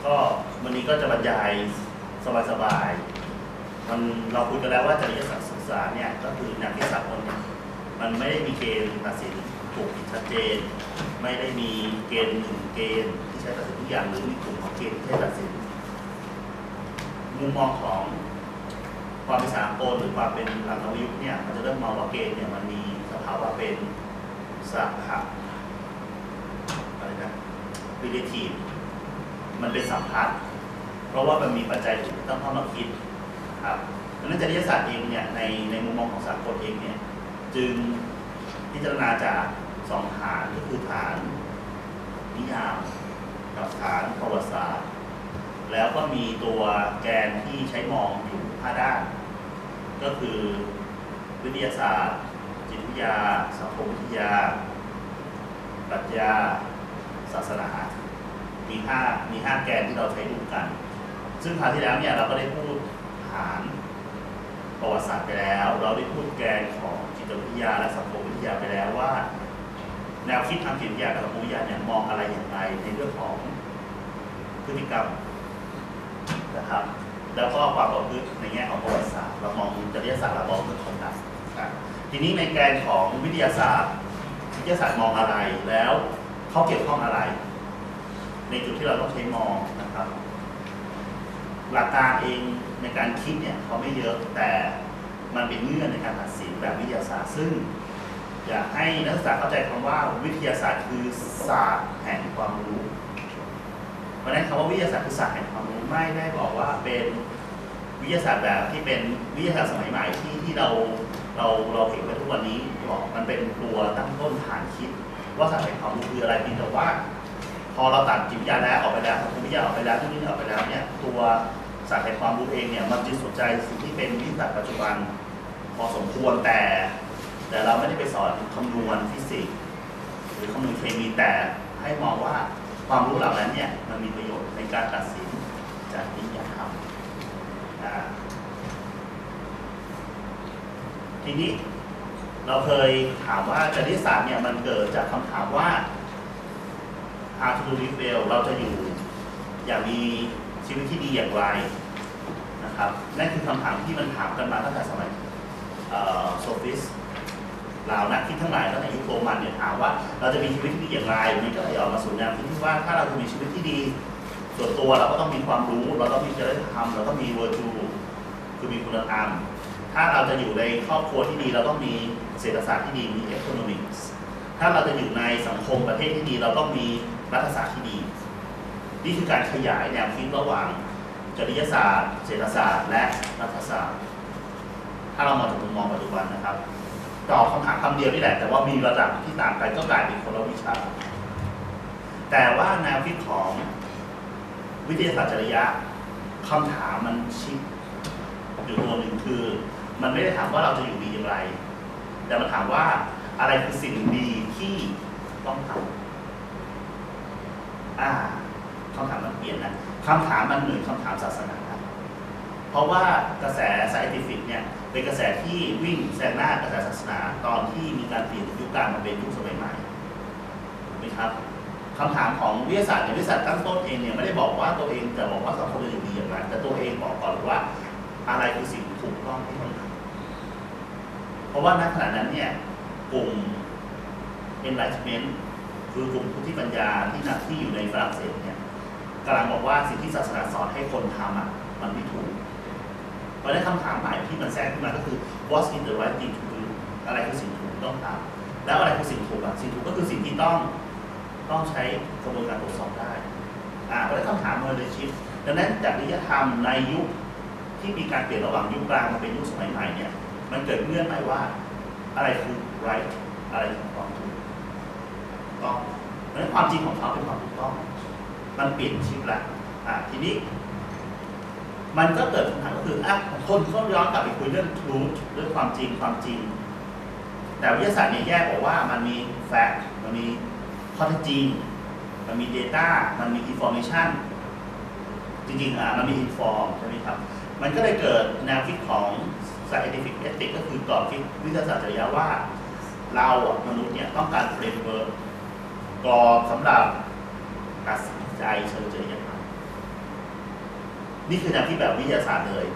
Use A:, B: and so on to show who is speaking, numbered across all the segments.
A: ก็วันนี้ก็จะบรรยายสบายๆเราคุยกันแล้วว่าจริยสัจศึกษาเนี่ยก็คือแนวคิดสากลเนี่ยมันไม่ได้มีเกณฑ์ตัดสินถูกผิดชัดเจนไม่ได้มีเกณฑ์หนึ่งเกณฑ์ที่ใช้ตัดสินทุกอย่างหรือมีกลุ่มของเกณฑ์ที่ใช้ตัดสินมุมมองของความเป็นสากลหรือความเป็นหลักนวยุคเนี่ยมันจะเริ่มมองว่าเกณฑ์เนี่ยมันมีสภาวะเป็นสหอะไรนะ relative มันเป็นสัมพัทธ์เพราะว่ามันมีปัจจัยที่ต้องเข้ามาคิดครับดังนั้นจริยศาสตร์เองเนี่ยในมุมมองของสากลเองเนี่ยจึงพิจารณาจากสองฐานก็คือฐานนิยามกับฐานประวัติศาสตร์แล้วก็มีตัวแกนที่ใช้มองอยู่5ด้านก็คือวิทยาศาสตร์จิตวิทยาสังคมวิทยาปรัชญาศาสนามี5แกนที่เราใช้ดูกันซึ่งคราวที่แล้วเนี่ยเราก็ได้พูดฐานประวัติศาสตร์ไปแล้วเราได้พูดแกนของจิตวิทยาและสังคมวิทยาไปแล้วว่าแนวคิดทางจิตวิทยากับสังคมวิทยาเนี่ยมองอะไรอย่างไรในเรื่องของพฤติกรรมนะครับแล้วก็ความประพฤติในแง่ของประวัติศาสตร์เรามองจริยศาสตร์เรามองเรื่องของการทีนี้ในแกนของวิทยาศาสตร์มองอะไรแล้วเขาเกี่ยวข้องอะไรในจุดที่เราต้องใช้มองนะครับหลักการเองในการคิดเนี่ยเขาไม่เยอะแต่มันเป็นเงื่อนในการตัดสินแบบวิทยาศาสตร์ซึ่งอยากให้นักศึกษาเข้าใจคำว่าวิทยาศาสตร์คือศาสตร์แห่งความรู้เพราะฉะนั้นคำว่าวิทยาศาสตร์คือศาสตร์แห่งความรู้ไม่ได้บอกว่าเป็นวิทยาศาสตร์แบบที่เป็นวิทยาศาสตร์สมัยใหม่ที่เราเห็นไปทุกวันนี้บอกมันเป็นตัวตั้งต้นฐานคิดว่าศาสตร์แห่งความรู้คืออะไรเพียงแต่ว่าพอเราตัดจิตวิทยาแล้วออกไปแล้วสังคมวิทยาออกไปแล้วทุกนี้ออกไปแล้วเนี่ยตัวศาสตร์แห่งความรู้เองเนี่ยมันจึงสนใจสิ่งที่เป็นวิทยาศาสตร์ปัจจุบันพอสมควรแต่เราไม่ได้ไปสอนคำนวณฟิสิกส์หรือคำนวณเคมีแต่ให้มองว่าความรู้เหล่านั้นเนี่ยมันมีประโยชน์ในการตัดสินจริยธรรมทีนี้เราเคยถามว่าจริยศาสตร์เนี่ยมันเกิดจากคำถามว่า how to live well เราจะอยู่อย่างมีชีวิตที่ดีอย่างไรนะครับนั่นคือคำถามที่มันถามกันมาตั้งแต่สมัยโซฟิสเหล่านักคิดทั้งหลายตั้งแต่ยุคโรมันเนี่ยถามว่าเราจะมีชีวิตที่ดีอย่างไรมันก็เลยออกมาสู่แนวคิดที่ว่าถ้าเราจะมีชีวิตที่ดีส่วนตัวเราก็ต้องมีความรู้เราต้องมีจริยธรรมเราต้องมี virtue คือมีคุณธรรมถ้าเราจะอยู่ในครอบครัวที่ดีเราต้องมีเศรษฐศาสตร์ที่ดีมี economics ถ้าเราจะอยู่ในสังคมประเทศที่ดีเราต้องมีรัฐศาสตร์ที่ดีนี่คือการขยายแนวคิดระหว่างจริยศาสตร์เศรษฐศาสตร์และรัฐศาสตร์ถ้าเรามาถึงมุมมองปัจจุบันนะครับตอบคำถามคำเดียวนี่แหละแต่ว่ามีระดับที่ต่างกันก็กลายเป็นคนละวิชาแต่ว่าแนวคิดของวิทยาศาสตร์จริยะคำถามมันชิดอยู่ตัวหนึ่งคือมันไม่ได้ถามว่าเราจะอยู่ดีอย่างไรแต่มันถามว่าอะไรคือสิ่งดีที่ต้องทำคำถามมันเปลี่ยนนะคำถามมันเหมือนคำถามศาสนาเพราะว่ากระแส scientific เนี่ยเป็นกระแสที่วิ่งแซงหน้ากระแสศาสนาตอนที่มีการเปลี่ยนยุคกลางมาเป็นยุคสมัยใหม่ถูกไหมครับคำถามของวิทยาศาสตร์ในวิทยาศาสตร์ตั้งต้นเองเนี่ยไม่ได้บอกว่าตัวเองจะบอกว่าสังคมจะอยู่ดีอย่างไรแต่ตัวเองบอกก่อนว่าอะไรคือสิ่งถูกต้องที่ต้องทำเพราะว่าณขณะนั้นเนี่ยกลุ่ม enlightenment คือกลุ่มผู้ที่ปัญญาที่อยู่ในฝรั่งเศสเนี่ยกำลังบอกว่าสิ่งที่ศาสนาสอนให้คนทำมันไม่ถูกเพราะฉะนั้นคำถามใหม่ที่มันแทรกขึ้นมาก็คือ what's in the right thing to do อะไรคือสิ่งถูกต้องทำแล้วอะไรคือสิ่งถูกสิ่งถูกก็คือสิ่งที่ต้องใช้กระบวนการตรวจสอบได้เพราะฉะนั้นคำถามมันเลยชิดดังนั้นจริยธรรมในยุคที่มีการเปลี่ยนระหว่างยุคกลางมาเป็นยุคสมัยใหม่เนี่ยมันเกิดเงื่อนหมายว่าอะไรคือ right อะไรคือความถูกต้องเพราะฉะนั้นความจริงของเขาเป็นความถูกต้องมันเปลี่ยนชิดละทีนี้มันก็เกิดคำถามก็คือคนก็ย้อนกลับไปคุยเรื่อง truth เรื่องความจริงแต่วิทยาศาสตร์เนี่ยแยกบอกว่ามันมี fact มันมีข้อเท็จจริงมันมี data มันมี information จริงๆมันมี inform ใช่ไหมครับมันก็เลยเกิดแนวคิดของ scientific ethics ก็คือกรอบคิดวิทยาศาสตร์จริยะว่าเรามนุษย์เนี่ยต้องการ framework กรอบสำหรับตัดสินใจเชิงจริยธรรม นี่คือแนวคิดแบบวิทยาศาสตร์เลย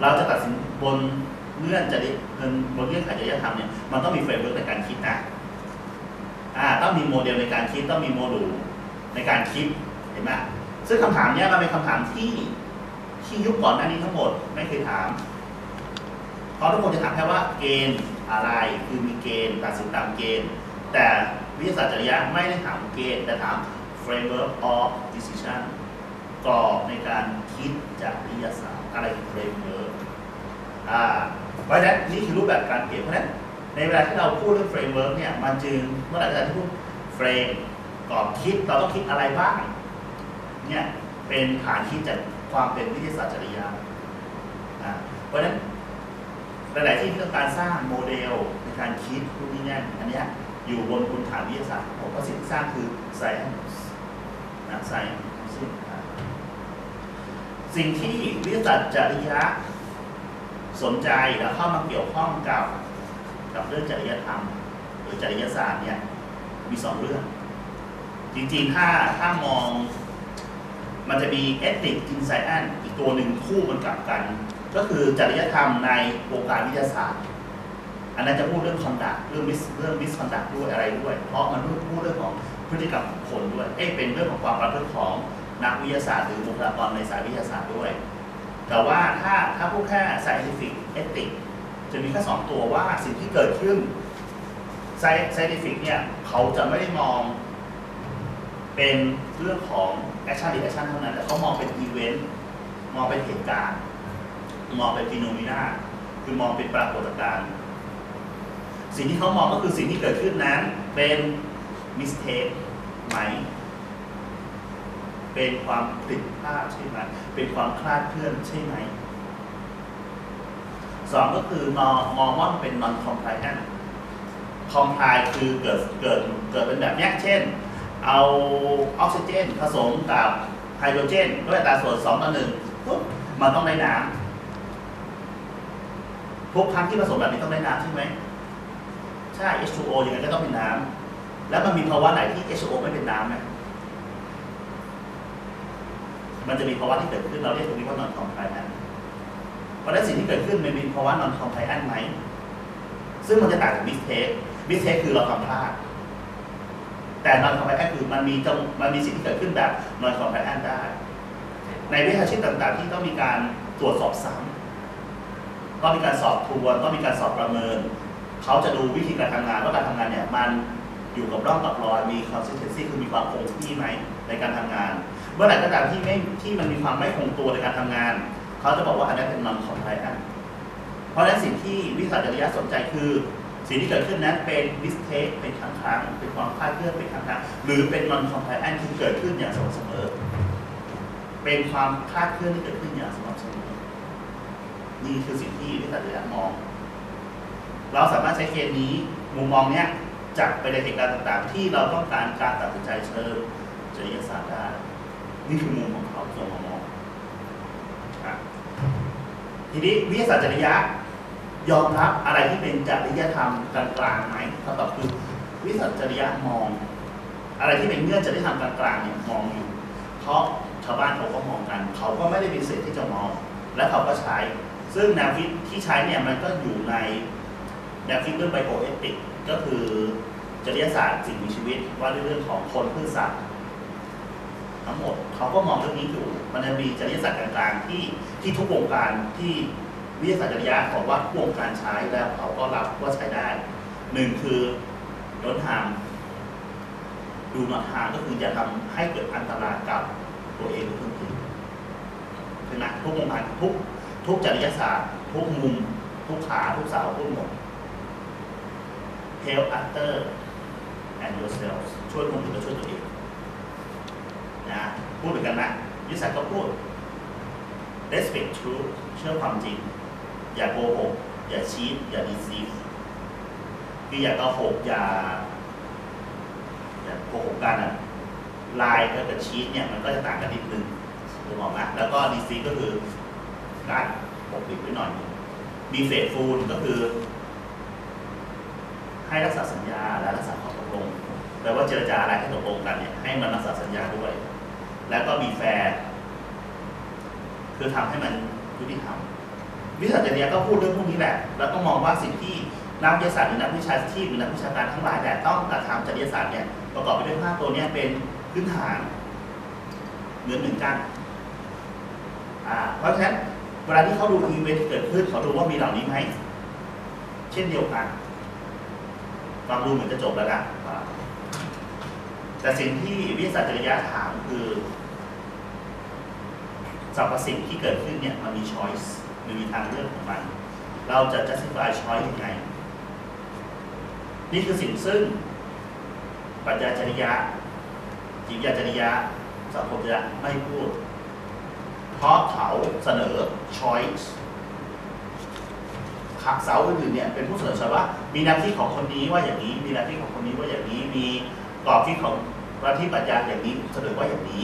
A: เราจะตัดสินบนเงื่อนไขจริยธรรมเนี่ยมันต้องมีเฟรมเวิร์กในการคิดนะต้องมีโมเดลในการคิดต้องมีโมดูลในการคิดเห็นไหมซึ่งคำถามเนี้ยมันเป็นคำถามที่ยุคก่อนหน้านี้ทั้งหมดไม่เคยถามเพราะทุกคนจะถามแค่ว่าเกณฑ์อะไรคือมีเกณฑ์ตัดสินตามเกณฑ์แต่วิทยาศาสตร์จริยะไม่ได้ถามเกณฑ์แต่ถาม framework of decision กรอบในการคิดจากวิทยาศาสตร์อะไรคือ framework เพราะฉะนั้นนี่คือรูปแบบการเปลี่ยนเพราะฉะนั้นในเวลาที่เราพูดเรื่อง framework เนี่ยมันจึงเมื่อไหร่ที่เราพูด frame กรอบคิดเราต้องคิดอะไรบ้างเนี่ยเป็นฐานคิดจากความเป็นวิทยาศาสตร์จริยะเพราะฉะนั้นหลายๆที่ต้องการสร้างโมเดลในการคิดพวกนี้เนี่ยอันนี้อยู่บนพื้นฐานวิทยาศาสตร์ผมก็สิ่งที่สร้างคือ science นะ science สิ่งที่วิทยาศาสตร์จริยะสนใจและเข้ามาเกี่ยวข้องกับเรื่องจริยธรรมหรือจริยศาสตร์เนี่ยมี2เรื่องจริงๆถ้ามองมันจะมี ethics in science อีกตัวหนึ่งคู่กันกับกันก็คือจริยธรรมในวงการวิทยาศาสตร์อันนั้นจะพูดเรื่อง conduct เรื่อง misconduct ด้วยอะไรด้วยเพราะมันพูดเรื่องของพฤติกรรมของคนด้วยเป็นเรื่องของความประพฤติของนักวิทยาศาสตร์หรือบุคลากรในสายวิทยาศาสตร์ด้วยแต่ว่าถ้าพูดแค่ scientific ethics จะมีแค่2ตัวว่าสิ่งที่เกิดขึ้น scientific เนี่ยเขาจะไม่ได้มองเป็นเรื่องของ action reaction เท่านั้นแต่เขามองเป็น event มองเป็นเหตุการณ์มองเป็น phenomena คือมองเป็นปรากฏการณ์สิ่งที่เขามองก็คือสิ่งที่เกิดขึ้นนั้นเป็น mistake ไหมเป็นความผิดพลาดใช่ไหมเป็นความคลาดเคลื่อนใช่ไหม2ก็คือมองว่ามันเป็น non compliant comply คือเกิดเป็นแบบนี้เช่นเอาออกซิเจนผสมกับไฮโดรเจนด้วยอัตราส่วน2:1ปุ๊บมันต้องได้น้ำทุกครั้งที่ผสมแบบนี้ต้องได้น้ำใช่ไหมใช่ H2O ยังไงก็ต้องเป็นน้ำแล้วมันมีภาวะไหนที่ H2O ไม่เป็นน้ำไหมมันจะมีภาวะที่เกิดขึ้นเราเรียกตรงนี้ว่า non compliant เพราะฉะนั้นสิ่งที่เกิดขึ้นมันมีภาวะ non compliant ไหมซึ่งมันจะต่างจาก mistake คือเราทำพลาดแต่ non compliant คือมันมีสิ่งที่เกิดขึ้นแบบ non compliant ได้ในวิชาชีพต่างๆที่ต้องมีการตรวจสอบซ้ำต้องมีการสอบทวนต้องมีการสอบประเมินเขาจะดูวิธีการทำงานว่าการทำงานเนี่ยมันอยู่กับร่องกับรอยมี consistency คือมีความคงที่ไหมในการทำงานเมื่อไหร่ก็ตามที่มันมีความไม่คงตัวในการทำงานเขาจะบอกว่าอันนั้นเป็น non compliant เพราะฉะนั้นสิ่งที่วิทยาศาสตร์จริยะสนใจคือสิ่งที่เกิดขึ้นนั้นเป็น mistake เป็นครั้งเป็นความคลาดเคลื่อนเป็นครั้งหรือเป็น non compliant ที่เกิดขึ้นอย่างสม่ำเสมอเป็นความคลาดเคลื่อนที่เกิดขึ้นอย่างสม่ำเสมอนี่คือสิ่งที่วิทยาศาสตร์จริยะมองเราสามารถใช้เกณฑ์นี้มุมมองเนี้ยจับไปในเหตุการณ์ต่างๆที่เราต้องการตัดสินใจเชิงจริยศาสตร์ได้นี่คือมุมของเขาส่วนมองทีนี้วิทยาศาสตร์จริยะยอมรับอะไรที่เป็นจริยธรรมกลางๆไหมคำตอบคือวิทยาศาสตร์จริยะมองอะไรที่เป็นเงื่อนจริยธรรมกลางๆเนี่ยมองอยู่เพราะชาวบ้านเขาก็มองกันเขาก็ไม่ได้มีสิทธิ์ที่จะมองและเขาก็ใช้ซึ่งแนวคิดที่ใช้เนี่ยมันก็อยู่ในแนวคิดเรื่องไบโอเอติกก็คือจริยศาสตร์สิ่งมีชีวิตว่าเรื่องของคนพืชสัตว์ทั้งหมดเขาก็มองเรื่องนี้อยู่มันจะมีจริยศาสตร์กลางๆที่ทุกวงการที่วิทยาศาสตร์จริยะบอกว่าทุกวงการใช้แล้วเขาก็รับว่าใช้ได้1คือลดharm do not harm ก็คืออย่าทำให้เกิดอันตรายกับตัวเองหรือคนอื่นใช่ไหมทุกวงการทุกจริยศาสตร์ทุกมุมทุกขาทุกเสาทุกหมด help other and yourself ช่วยคนอื่นและช่วยตัวเองนะพูดเหมือนกันนะวิทยาศาสตร์ก็พูด respect truth เชื่อความจริงอย่าโกหกอย่าชีทอย่า deceive คืออย่าโกหกอย่าโกหกกันลายกับชีทเนี่ยมันก็จะต่างกันนิดนึงถูกไหมแล้วก็ deceive ก็คือการปกปิดไว้หน่อยมี faithful ก็คือให้รักษาสัญญาและรักษาข้อตกลงแปลว่าเจรจาอะไรให้ตกลงกันเนี่ยให้มันรักษาสัญญาด้วยแล้วก็มีแฟร์ คือทำให้มันยุติธรรมวิชาจริยะก็พูดเรื่องพวกนี้แหละแล้วก็มองว่าสิ่งที่นักวิทยาศาสตร์หรือนักวิชาชีพหรือนักวิชาการทั้งหลายแหละต้องกระทำจริยศาสตร์เนี่ยประกอบไปด้วย5ตัวนี้เป็นพื้นฐานเหมือนกันเพราะฉะนั้นเวลาที่เขาดูอีเวนต์ที่เกิดขึ้นเขาดูว่ามีเหล่านี้ไหมเช่นเดียวกันฟังดูเหมือนจะจบแล้วนะแต่สิ่งที่วิทยาศาสตร์จริยะถามคือสรรพสิ่งที่เกิดขึ้นเนี่ยมันมี choice มันมีทางเลือกของมันเราจะ justify choice ยังไงนี่คือสิ่งซึ่งปรัชญาจริยะจิตวิทยาจริยะสังคมจริยะไม่พูดเพราะเขาเสนอ choice เสาอื่นๆเนี่ยเป็นผู้เสนอว่ามีแนวคิดของคนนี้ว่าอย่างนี้มีแนวคิดของคนนี้ว่าอย่างนี้มีกรอบคิดของลัทธิปรัชญาอย่างนี้เสนอว่าอย่างนี้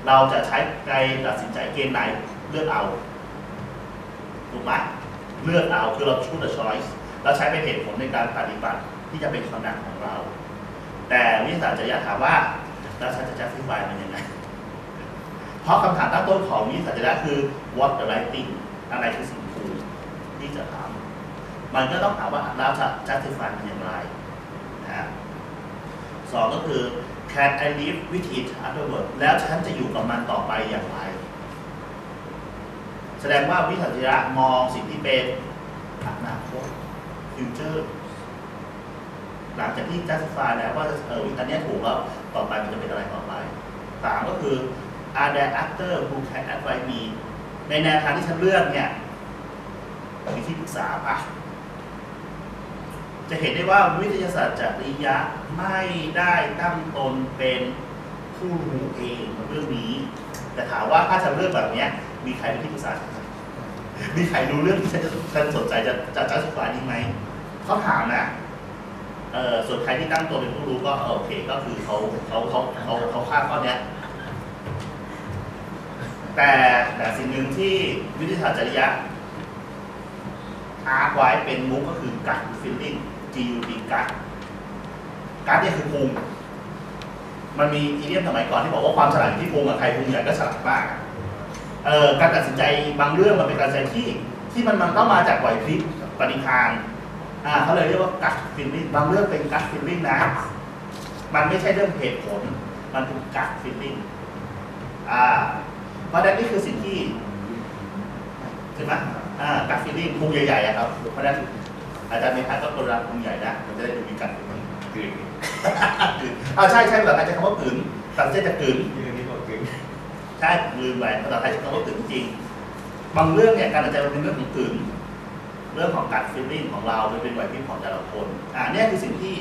A: เราจะใช้ใจตัดสินใจเกณฑ์ไหนเลือกเอาถูกไหมเลือกเอาคือเรา choose the choice เราใช้เป็นเหตุผลในการปฏิบัติที่จะเป็นคอนดักของเราแต่วิทยาศาสตร์จริยะถามว่าแล้วฉันจะ justify มันยังไงเพราะคำถามตั้งต้นของวิทยาศาสตร์จริยะคือ what the right thing อะไรคือสิ่งถูกที่จะทำมันก็ต้องถามว่าเราจะ justify มันอย่างไรนะสองก็คือ can I live with it afterward แล้วฉันจะอยู่กับมันต่อไปอย่างไรแสดงว่าวิทยาศาสตร์จริยะมองสิ่งที่เป็นอนาคต future หลังจากที่ justify แล้วว่าอันนี้ถูกแล้วต่อไปมันจะเป็นอะไรต่อไปสามก็คือ are there actors who can advise me ในแนวทางที่ฉันเลือกเนี่ยมีที่ปรึกษาป่ะจะเห็นได้ว่าวิทยาศาสตร์จริยะไม่ได้ตั้งตนเป็นผู้รู้เองเรื่องนี้แต่ถามว่าถ้าฉันเลือกแบบนี้มีใครเป็นที่ปรึกษามีใครรู้เรื่องที่ฉันสนใจจะศึกษานี้ไหมเขาถามนะส่วนใครที่ตั้งตัวเป็นผู้รู้ก็โอเคก็คือเขาคาดข้อนี้แต่สิ่งหนึ่งที่วิทยาศาสตร์จริยะอาร์ตไว้เป็นมุกก็คือ gut feeling GUT gut เนี่ยคือภูมิมันมีอีเดียมสมัยก่อนที่บอกว่าความฉลาดอยู่ที่ภูมิใครภูมิใหญ่ก็ฉลาดมากการตัดสินใจบางเรื่องมันเป็นการตัดสินใจที่มันต้องมาจากไหวพริบปณิธานเขาเลยเรียกว่า gut feeling บางเรื่องเป็น gut feeling นะมันไม่ใช่เรื่องเหตุผลมันเป็น gut feeling เพราะฉะนั้นนี่คือสิ่งที่ใช่ไหมgut feeling ภูมิใหญ่ๆครับเพราะฉะนั้นอาจารย์เมธาก็ตัวรับภูมิใหญ่นะมันจะได้ดูมีกันกลืนใช่แบบอาจจะคำว่ากลืนตัดเส้นจะกลืนใช่ลืมไปภาษาไทยใช้คำว่ากลืนจริงบางเรื่องเนี่ยการตัดใจมันเป็นเรื่องของกลืนเรื่องของgut feeling ของเราโดยเป็นไหวพริบของแต่ละคนนี่คือสิ่งที่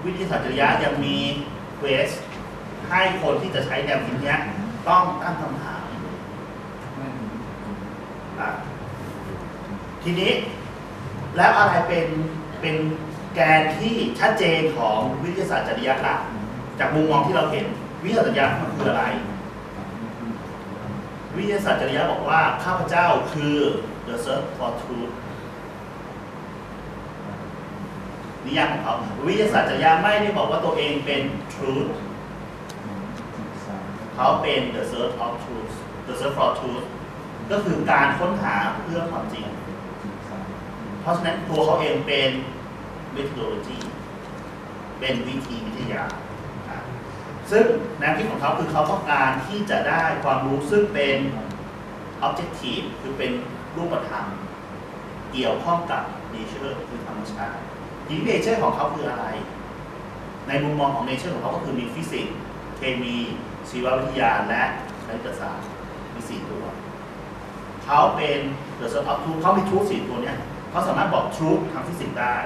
A: วิทยาศาสตร์จริยะยังมีเควสให้คนที่จะใช้แนวคิดนี้ต้องตั้งคำถามทีนี้แล้วอะไรเป็นแกนที่ชัดเจนของวิทยาศาสตร์จริยะล่ะจากมุมมองที่เราเห็นวิทยาศาสตร์จริยะมันคืออะไรวิทยาศาสตร์จริยะบอกว่าข้าพเจ้าคือ the search for truth นิยามของเขาวิทยาศาสตร์จริยะไม่ได้บอกว่าตัวเองเป็น truth เขาเป็น the search of truth the search for truth ก็คือการค้นหาเพื่อความจริงเพราะฉะนั้นตัวเขาเองเป็น methodology เป็นวิธีวิทยาซึ่งแนวคิดของเขาคือเขาต้องการที่จะได้ความรู้ซึ่งเป็น objective คือเป็นรูปธรรมเกี่ยวข้องกับ nature คือธรรมชาติที nature ของเขาคืออะไรในมุมมองของ nature ของเขาก็คือมีฟิสิกส์เคมีชีววิทยาและคณิตศาสตร์มี4ตัวเขาเป็น the source of truth เขามี truth 4ตัวเนี่ยเขาสามารถบอก truth ทางฟิสิกส์ได้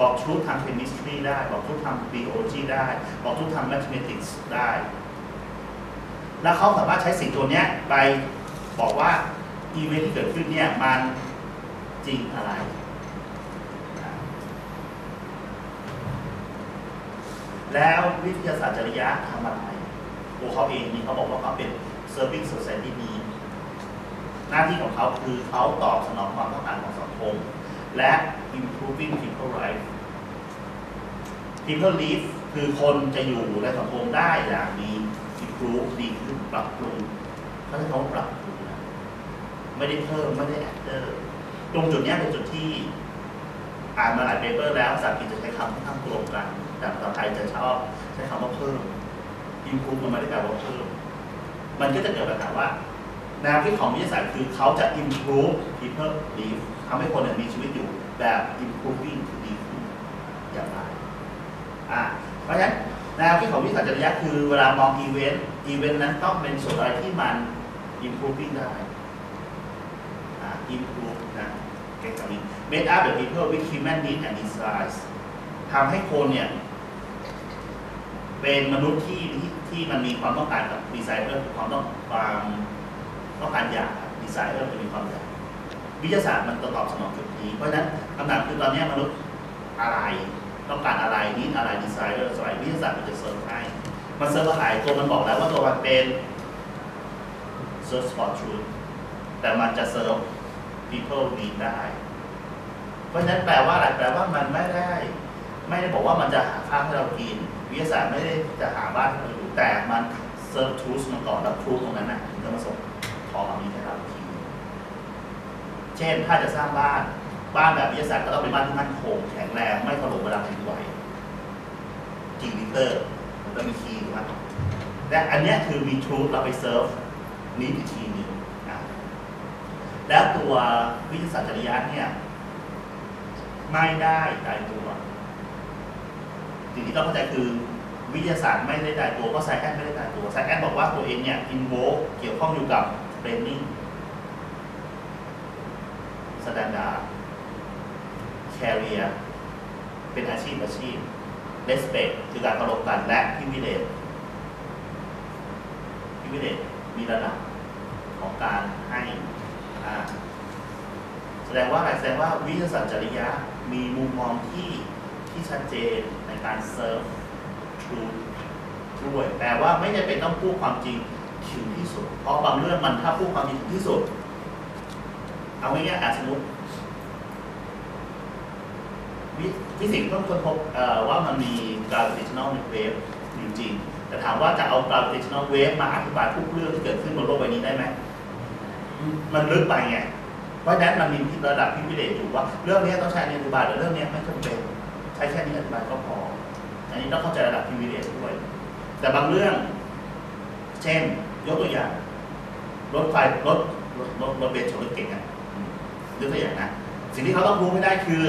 A: บอก truth ทาง chemistry ได้บอก truth ทาง biology ได้บอก truth ทาง mathematics ได้แล้วเขาสามารถใช้สิ่งตัวนี้ไปบอกว่าอีเวนต์ที่เกิดขึ้นเนี่ยมันจริงอะไรแล้ววิทยาศาสตร์จริยะทำอะไรตัวเขาเองนี่เขาบอกว่าเขาเป็น serving society need หน้าที่ของเขาคือเขาตอบสนองความต้องการของสังคมและ improving people life people live คือคนจะอยู่ในสังคมได้อย่างมี improve ดีขึ้นปรับปรุงเขาจะต้องปรับปรุงนะ ไม่ได้เพิ่มไม่ได้แอดเดอร์ตรงจุดนี้เป็นจุดที่อ่านมาหลายเปเปอร์แล้วภาษาอังกฤษจะใช้คำค่อนข้างตรงกันแต่ภาษาไทยจะชอบใช้คำว่าเพิ่ม improve มันไม่ได้แปลว่าเพิ่มมันก็จะเกิดปัญหาว่าแนวคิดของวิทยาศาสตร์คือเขาจะ improve people live ทำให้คนมีชีวิตอยู่แบบ improving คือดีขึ้นอย่างไรเพราะฉะนั้นแนวคิดของวิทยาศาสตร์จริยะคือเวลามองอีเวนต์นั้นต้องเป็นส่วนอะไรที่มัน improving ได้improve นะเก่งจังนี้ make up the people with human needs and desires ทำให้คนเนี่ยเป็นมนุษย์ที่มันมีความต้องการกับ desire ความต้องการอยาก desire จะมีความอยากวิทยาศาสตร์มันตอบสนองจุดนี้เพราะฉะนั้นคำถามคือตอนนี้มนุษย์อะไรต้องการอะไรนิดอะไร desire อะไรวิทยาศาสตร์มันจะเซิร์ฟให้มันเซิร์ฟอะไรตัวมันบอกแล้วว่าตัวมันเป็น search for truth แต่มันจะเซิร์ฟ people need ได้เพราะฉะนั้นแปลว่าอะไรแปลว่ามันไม่ได้บอกว่ามันจะหาข้าวให้เรากินวิทยาศาสตร์ไม่ได้จะหาบ้านให้เราอยู่แต่มันเซิร์ฟทรูธมาก่อนแล้วทรูธตรงนั้นถึงจะมาส่งของแบบนี้ให้เราทีเช่นถ้าจะสร้างบ้านแบบวิทยาศาสตร์ก็ต้องเป็นบ้านที่มั่นคงแข็งแรงไม่ถล่มเวลาแผ่นดินไหวกี่ลิตรมันต้องมีคีย์ถูกไหมและอันนี้คือมีทรูธเราไปเซิร์ฟนี้อีกทีนึงแล้วตัววิทยาศาสตร์จริยะเนี่ยไม่ได้ตายตัวสิ่งที่ต้องเข้าใจคือวิทยาศาสตร์ไม่ได้ตายตัวเพราะไซแอนไม่ได้ตายตัวไซแอนบอกว่าตัวเองเนี่ยอินโวเกี่ยวข้องอยู่กับเทรนนิ่งสแตนดาร์ดแคเรียเป็นอาชีพเรสเปคคือการเคารพกันและพิเวเลตมีระดับของการให้แสดงว่าอะไรแสดงว่าวิทยาศาสตร์จริยะมีมุมมองที่ชัดเจนในการเซิร์ฟทรูธด้วยแต่ว่าไม่จำเป็นต้องพูดความจริงถึงที่สุดเพราะบางเรื่องมันถ้าพูดความจริงถึงที่สุดเอาง่ายๆสมมติฟิสิกส์ต้องค้นพบว่ามันมี gravitational wave จริงๆแต่ถามว่าจะเอา gravitational wave มาอธิบายทุกเรื่องที่เกิดขึ้นบนโลกใบนี้ได้ไหมมันลึกไปไงเพราะฉะนั้นมันมีระดับพิเศษอยู่ว่าเรื่องนี้ต้องใช้อธิบายแต่เรื่องนี้ไม่จำเป็นใช้แค่นี้อธิบายก็พออันนี้ต้องเข้าใจระดับพิเศษด้วยแต่บางเรื่องเช่นยกตัวอย่างรถเบนซ์ชนรถเก๋งยกตัวอย่างนะสิ่งที่เขาต้องรู้ไม่ได้คือ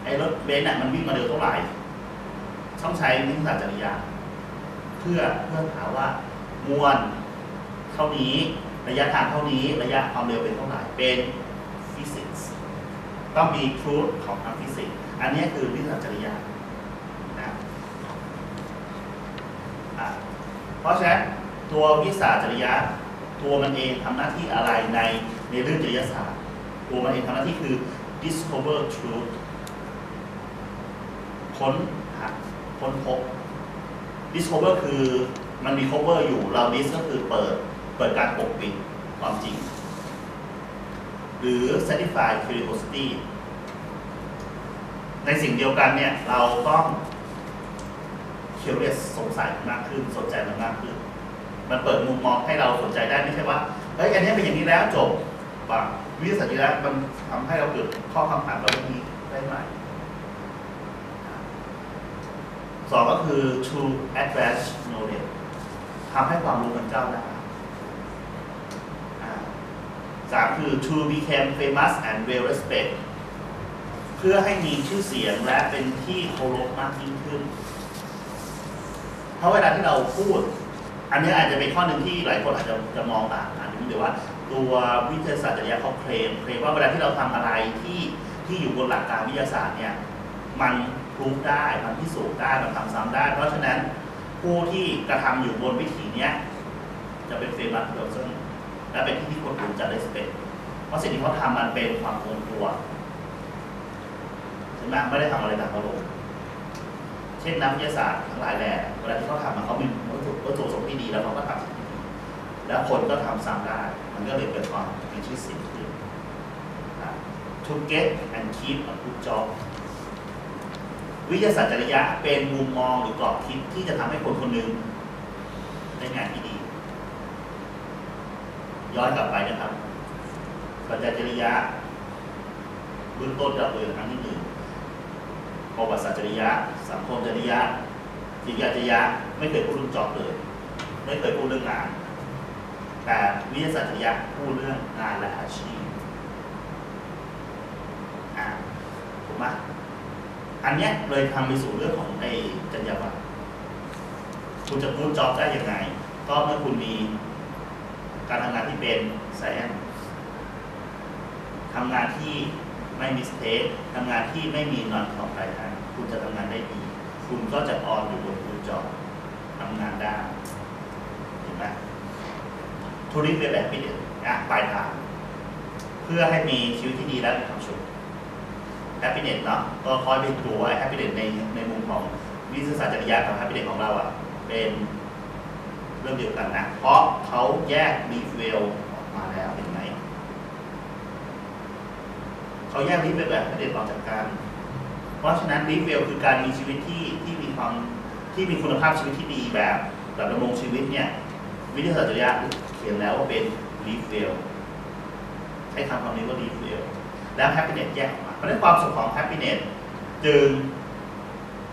A: ไอ้รถเบนซ์มันวิ่งมาเร็วเท่าไหร่ต้องใช้วิทยาศาสตร์จริยะเพื่อหาว่ามวลเท่านี้ระยะทางเท่านี้ระยะความเร็วเป็นเท่าไหร่เป็นฟิสิกส์ต้องมีทรูธของทางฟิสิกส์อันนี้คือวิทยาศาสตร์จริยะนะเพราะฉะนั้นตัววิทยาศาสตร์จริยะตัวมันเองทำหน้าที่อะไรในเรื่องจริยศาสตร์ตัวมันเองทำหน้าที่คือ discover truth ค้นพบ discover คือมันมี cover อยู่เรา dis ก็คือเปิดการปกปิดความจริงหรือ satisfy curiosity ในสิ่งเดียวกันเนี่ยเราต้อง curious สงสัยมากขึ้นสนใจมันมากขึ้นมันเปิดมุมมองให้เราสนใจได้ไม่ใช่ว่าเฮ้ยอันนี้เป็นอย่างนี้แล้วจบป่ะวิทยาศาสตร์นี้แล้วมันทำให้เราเกิดข้อคำถามเราได้ใหม่สองก็คือ to advance knowledge ทำให้ความรู้มันก้าวหน้าสามคือ to become famous and well respected เพื่อให้มีชื่อเสียงและเป็นที่เคารพมากยิ่งขึ้นเพราะเวลาที่เราพูดอันนี้อาจจะเป็นข้อหนึ่งที่หลายคนอาจจะมองต่างกันหรือว่าตัววิทยาศาสตร์จริยะเขาเคลมว่าเวลาที่เราทำอะไรที่อยู่บนหลักการวิทยาศาสตร์เนี่ยมันพิสูจน์ได้มันพิสูจน์ได้มันทำซ้ำได้เพราะฉะนั้นผู้ที่กระทำอยู่บนวิถีนี้จะเป็นเฟมัสเพอร์ซันและเป็นที่คนรู้จะได้สเปคเพราะสิ่งที่เขาทำมันเป็นความคงตัวใช่ไหมไม่ได้ทำอะไรต่างๆลงเช่นนักวิทยาศาสตร์ทั้งหลายแหล่เวลาที่เขาทำเขามีวัตถุประสงค์ที่ดีแล้วเขาก็ทำแล้วคนก็ทำซ้ำได้มันก็เลยเกิดความมีชื่อเสียงขึ้น to get and keep a good job วิทยาศาสตร์จริยะเป็นมุมมองหรือกรอบคิดที่จะทำให้คนคนหนึ่งได้งานที่ดีย้อนกลับไปนะครับ ปัจจัยจริยะเบื้องต้นเราเลยอันที่หนึ่งประวัติศาสตร์จริยะสังคมจริยะจิตวิทยาจริยะไม่เคยพูดเรื่องจ็อบเลยไม่เคยพูดเรื่องงานแต่วิทยาศาสตร์จริยะพูดเรื่องงานและอาชีพถูกไหมอันเนี้ยเลยทำไปสู่เรื่องของในจรรยาบรรณคุณจะพูดจ็อบได้ยังไงก็เมื่อคุณมีการทำงานที่เป็นไซแอนทำงานที่ไม่มีสเตททำงานที่ไม่มีนอนของใครทันคุณจะทำงานได้ดีคุณก็จะออนอยู่บนฟูลจ็อบทำงานได้เห็นไหมทูริสเป็นแบบพิเศษปลายทางเพื่อให้มีชีวิตที่ดีและมีความสุขแฮปปี้เน็ตเนาะก็คอยไปดูว่าแฮปปี้เน็ตในมุมของวิทยาศาสตร์จริยะกับแฮปปี้เน็ตของเราเป็นเรื่องเดียวกันนะเพราะเขาแยกรีเวลออกมาแล้วเห็นไหมเขาแยกรีเวลแบบแฮปปี้เน็ตออกจากกันเพราะฉะนั้นรีเวลคือการมีชีวิตที่มีความที่มีคุณภาพชีวิตที่ดีแบบดำรงชีวิตเนี่ยวิทยาศาสตร์จริยะเขียนแล้วว่าเป็นรีเวลใช้คำนี้ว่ารีเวลแล้วแฮปปี้เน็ตแยกออกมาเพราะฉะนั้นความสุขของแฮปปี้เน็ตจึง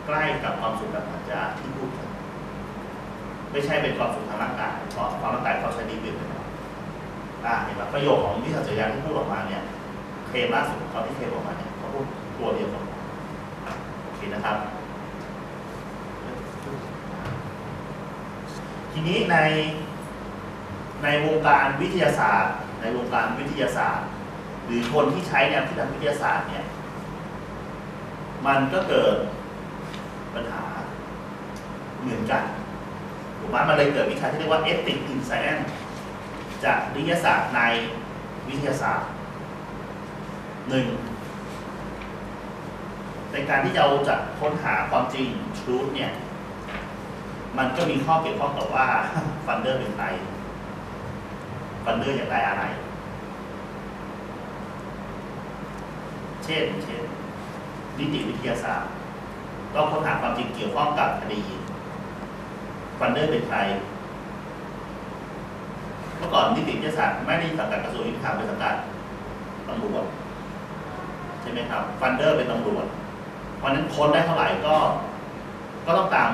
A: ใกล้กับความสุขแบบปรัชญาที่พูดกันไม่ใช่เป็นความสุขทางร่างกายเพราะความร่างกายเขาใช้รีวิวไปแล้วเห็นไหมประโยคของวิทยาศาสตร์จริยะที่พูดออกมาเนี่ยเคลมล่าสุดของเขาที่เคลมออกมาเนี่ยเขาพูดตัวเดียวกันโอเคนะครับทีนี้ในวงการวิทยาศาสตร์หรือคนที่ใช้แนวคิดทางวิทยาศาสตร์เนี่ยมันก็เกิดปัญหาเหมือนกันถูกไหมมันเลยเกิดวิชาที่เรียกว่า Ethics in Science จากวิทยาศาสตร์ในวิทยาศาสตร์ในการที่เราจะค้นหาความจริง truth เนี่ยมันก็มีข้อเกี่ยวข้องกับว่าฟันเดอร์เป็นใครฟันเดอร์อยากได้อะไรเช่นนิติวิทยาศาสตร์ต้องค้นหาความจริงเกี่ยวข้องกับคดีฟันเดอร์เป็นใครเมื่อก่อนนิติวิทยาศาสตร์ไม่ได้สังกัดกระทรวงยุติธรรมเป็นสังกัดตำรวจใช่ไหมครับฟันเดอร์เป็นตำรวจเพราะนั้นค้นได้เท่าไหร่ก็ต้องตาม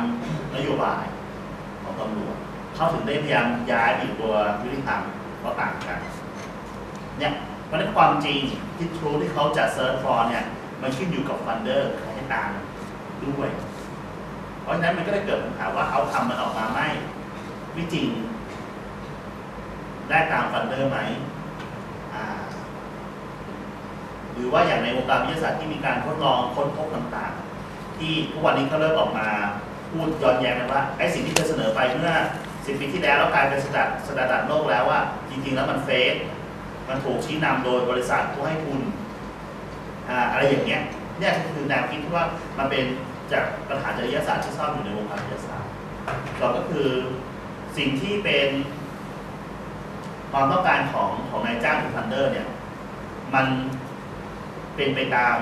A: นโยบายของตำรวจเขาถึงได้พยายามย้ายอีกตัวยุติธรรมก็ต่างกันเนี่ยเพราะนั้นความจริงที่ทรูที่เขาจะเซิร์ชฟอร์เนี่ยมันขึ้นอยู่กับฟันเดอร์ใครให้ตามด้วยเพราะฉะนั้นมันก็เลยเกิดปัญหาว่าเขาทำมันออกมาไม่จริงได้ตามฟันเดอร์ไหมหรือว่าอย่างในวงการวิทยาศาสตร์ที่มีการทดลองค้นพบต่างๆที่ทุกวันนี้เขาเริ่มออกมาพูดย้อนแย้งกันว่าไอ้สิ่งที่เคยเสนอไปเมื่อ10 ปีที่แล้วกลายเป็นสแตนดาร์ดโลกแล้วว่าจริงๆแล้วมันเฟกมันถูกชี้นำโดยบริษัทผู้ให้ทุนอะไรอย่างเงี้ยเนี่ยคือแนวคิดที่ว่ามันเป็นจากปัญหาจริยศาสตร์ที่ซ่อนอยู่ในวงการวิทยาศาสตร์ก็คือสิ่งที่เป็นความต้องการของนายจ้างหรือฟันเดอร์เนี่ยมันเป็นไปตาม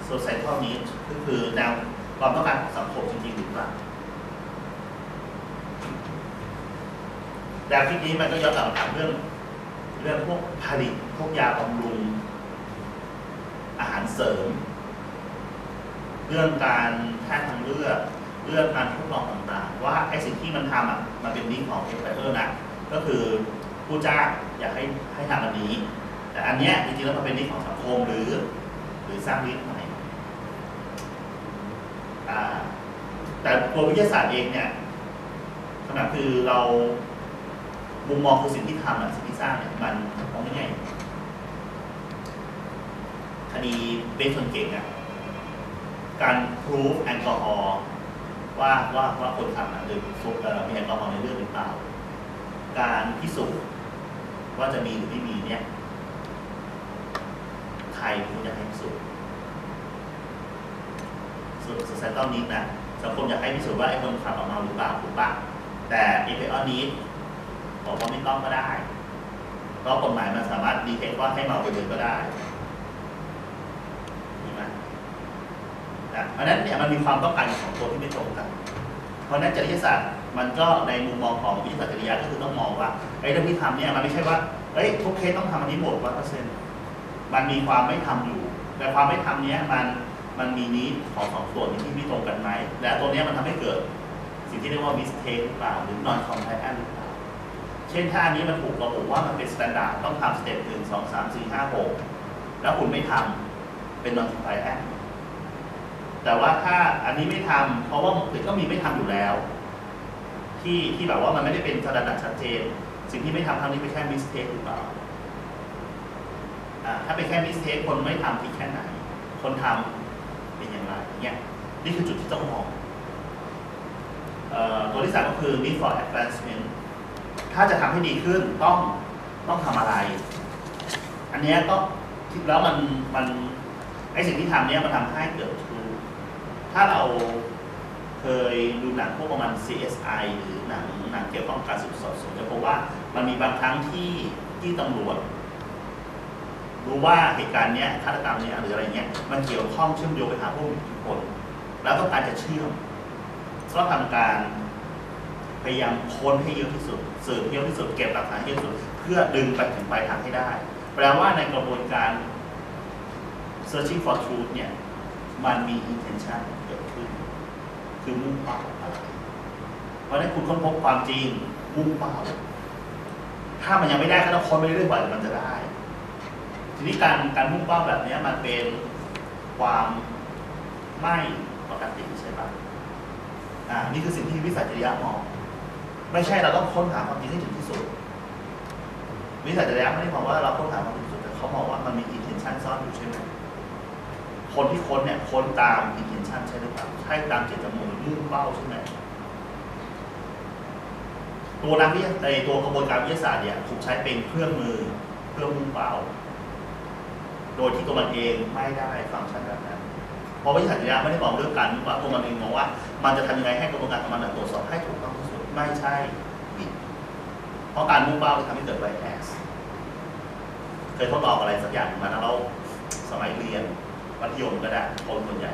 A: societal needs ก็คือแนวความต้องการของสังคมจริงๆหรือเปล่าแนวคิดนี้มันก็ย้อนกลับมาถามเรื่องพวกผลิตพวกยาบำรุงอาหารเสริมเรื่องการแพทย์ทางเลือกเรื่องการทดลองต่างๆว่าไอ้สิ่งที่มันทำมันเป็นนิดของเอ็กซ์เพรสนะก็คือผู้จ้างอยากให้ทำอันนี้แต่อันเนี้ยจริงๆแล้วมันเป็นนิดของสังคมหรือสร้างนิดใหม่แต่ตัววิทยาศาสตร์เองเนี่ยขณะคือเรามุมมองคือสิ่งที่ทำสิ่งที่สร้างเนี่ยมันมองง่ายๆคดีเบสชนเก่งการพิสูจแอลกอฮอล์ว่าคนทำหรือมีแอลกอฮอล์ในเลือดหรือเปล่าการพิสูจน์ว่าจะมีหรือไม่มีเนี่ยใครควรจะให้พิสูจน์สุดท้ายตอนนี้นะสังคมอยากให้พิสูจน์ว่าไอ้คนขับออกมาหรือเปล่าถูกปะแต่เอฟเออนี้บอกว่าไม่ต้องก็ได้เพราะกฎหมายมันสามารถดีเทคว่าให้เมาไปเลยก็ได้ดีไหมเพราะนั้นเนี่ยมันมีความต้องการของตัวที่ไม่ตรงกันเพราะนั้นจริยศาสตร์มันก็ในมุมมองของวิทยาศาสตร์จริยะก็คือต้องมองว่าไอ้เรื่องที่ทำเนี่ยมันไม่ใช่ว่า ทุกเคสต้องทำอันนี้หมด100%มันมีความไม่ทำอยู่แต่ความไม่ทำเนี้ยมันมีนี้ของสองส่วนที่ไม่ตรงกันไหมและตัวเนี้ยมันทำให้เกิดสิ่งที่เรียกว่า mistake หรือเปล่าหรือ non compliant หรือเปล่าเช่นถ้าอันนี้มันถูกระบุว่ามันเป็น standard ต้องทำสเต็ป1 2 3 4 5 6แล้วคุณไม่ทำเป็น non compliant แต่ว่าถ้าอันนี้ไม่ทำเพราะว่าก็มีไม่ทำอยู่แล้วที่แบบว่ามันไม่ได้เป็นสแตนดาร์ดชัดเจนสิ่งที่ไม่ทำครั้งนี้เป็นแค่ mistake หรือเปล่าถ้าเป็นแค่ mistake คนไม่ทำผิดแค่ไหนคนทำเป็นอย่างไรเนี่ยนี่คือจุดที่ต้องมองตัวที่ 3ก็คือ need for advancement ถ้าจะทำให้ดีขึ้นต้องทำอะไรอันนี้ก็แล้วมันไอสิ่งที่ทำเนี้ยมันทำให้เกิดถ้าเราเคยดูหนังพวกประมาณ CSI หรือหนังเกี่ยวกับการสืบสวนจะพบว่ามันมีบางครั้งที่ตำรวจรู้ว่าเหตุการณ์เนี้ยฆาตกรรมเนี้ยหรืออะไรเงี้ยมันเกี่ยวข้องเชื่อมโยงไปหาผู้มีอิทธิพลแล้วต้องการจะเชื่อมก็ทำการพยายามค้นให้เยอะที่สุดสืบให้เยอะที่สุดเก็บหลักฐานให้เยอะที่สุดเพื่อดึงไปถึงปลายทางให้ได้แปลว่าในกระบวนการ searching for truth เนี่ยมันมี intention เกิดขึ้นคือมุ่งเป้าอะไรเพราะฉะนั้นคุณค้นพบความจริงมุ่งเป้าถ้ามันยังไม่ได้ก็ต้องค้นไปเรื่อยๆกว่ามันจะได้ทีนี้การมุ่งเป้าแบบนี้มันเป็นความไม่ปกติใช่ปะนี่คือสิ่งที่วิสัชจริยะมองไม่ใช่เราต้องค้นหาความจริงให้ถึงที่สุดวิสัชจริยะไม่ได้มองว่าเราค้นหาความจริงที่สุดแต่เขามองว่ามันมี intention ซ่อนอยู่ใช่ไหมคนที่ค้นเนี่ยค้นตาม intention ใช่หรือเปล่าใช่ตามเจตจำนงมุ่งเป้าใช่ไหมตัวนักวิทยาตัวกระบวนการวิทยาศาสตร์เนี่ยถูกใช้เป็นเครื่องมือเพื่อมุ่งเป้าโดยที่ตัวมันเองไม่ได้ฟังก์ชันแบบนั้นเพราะวิทยาศาสตร์ไม่ได้มองเรื่องการว่าตัวมันเองมองว่ามันจะทำยังไงให้กระบวนการของมันตรวจสอบให้ถูกต้องที่สุดไม่ใช่ผิดเพราะการมุ่งเป้าจะทำให้เกิด bias เคยทดลองอะไรสักอย่างมาแล้วเราสมัยเรียนมัธยมก็ได้คนส่วนใหญ่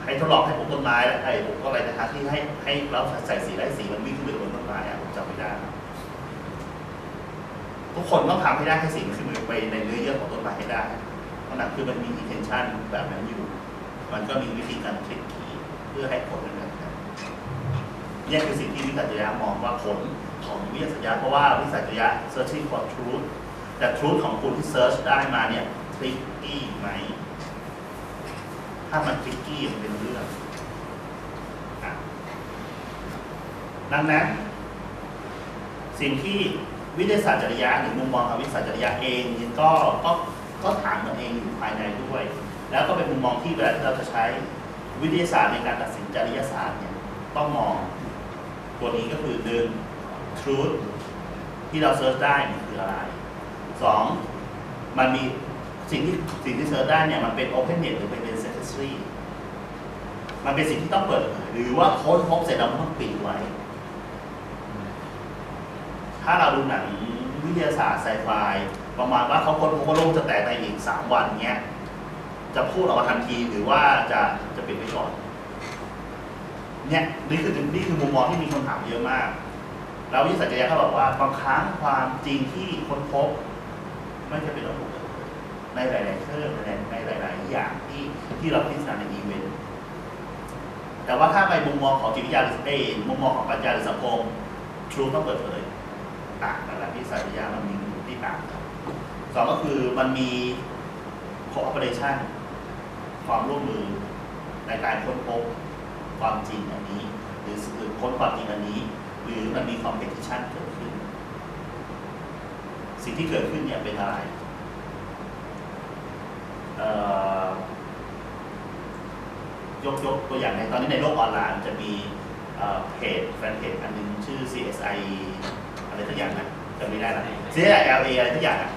A: ให้ทดลองให้ปลูกต้นไม้แล้วปลูกอะไรนะคะที่ให้เราใส่สีไล่สีมันวิ่งขึ้นไปบนต้นไม้ผมจำไม่ได้ทุกคนต้องทำให้ได้ให้สิ่งขึ้นไปในเนื้อเยื่อของต้นไม้ให้ได้เพราะนั้นคือมันมี intention แบบนั้นอยู่มันก็มีวิธีการคลิกคีย์เพื่อให้ผลเป็นแบบนั้นนี่คือสิ่งที่วิสัชจริยะมองว่าผลของวิสัชจริยะเพราะว่าวิสัชจริยะ searching for truth แต่ truth ของคุณที่ search ได้มาเนี่ย tricky ไหมถ้ามัน tricky มันเป็นเรื่องดังนั้นสิ่งที่วิทยาศาสตร์จริยะหรือมุมมองทางวิทยาศาสตร์จริยะเองก็ถามมันเองอยู่ภายในด้วยแล้วก็เป็นมุมมองที่เวลาที่เราจะใช้วิทยาศาสตร์ในการตัดสินจริยศาสตร์เนี่ยต้องมองตัวนี้ก็คือ1 truth ที่เราเซิร์ชได้มันคืออะไร2มันมีสิ่งที่เซิร์ชได้เนี่ยมันเป็น open-net หรือเป็น secondary มันเป็นสิ่งที่ต้องเปิดเผยหรือว่าค้นพบเสร็จแล้วมันต้องปิดไว้ถ้าเราดูหนังวิทยาศาสตร์ไซไฟประมาณว่าเขาค้นพบว่าโลกจะแตกในอีก3 วันเงี้ยจะพูดออกมาทันทีหรือว่าจะปิดไว้ก่อนเนี่ยนี่คือมุมมองที่มีคนถามเยอะมากแล้ววิทยาศาสตร์จริยะเขาบอกว่าบางครั้งความจริงที่ค้นพบไม่จำเป็นต้องถูกเปิดเผยในหลายๆเรื่องในหลายๆอย่างที่เราพิจารณาในอีเวนต์แต่ว่าถ้าไปมุมมองของจิตวิทยาหรือมุมมองของปรัชญาหรือสังคมทรูต้องเปิดเผยต่างกันแล้ววิทยาศาสตร์จริยะมันมีที่ต่างกัน2ก็คือมันมี cooperation ความร่วมมือในการค้นพบความจริงอันนี้หรือค้นความจริงอันนี้หรือมันมี competition เกิดขึ้นสิ่งที่เกิดขึ้นเนี่ยเป็นอะไรยกตัวอย่างในตอนนี้ในโลกออนไลน์จะมีเพจแฟนเพจอันนึงชื่อ CSI อะไรทุกอย่างนะจำไม่ได้นะ CSI LA อะไรทุกอย่างนะ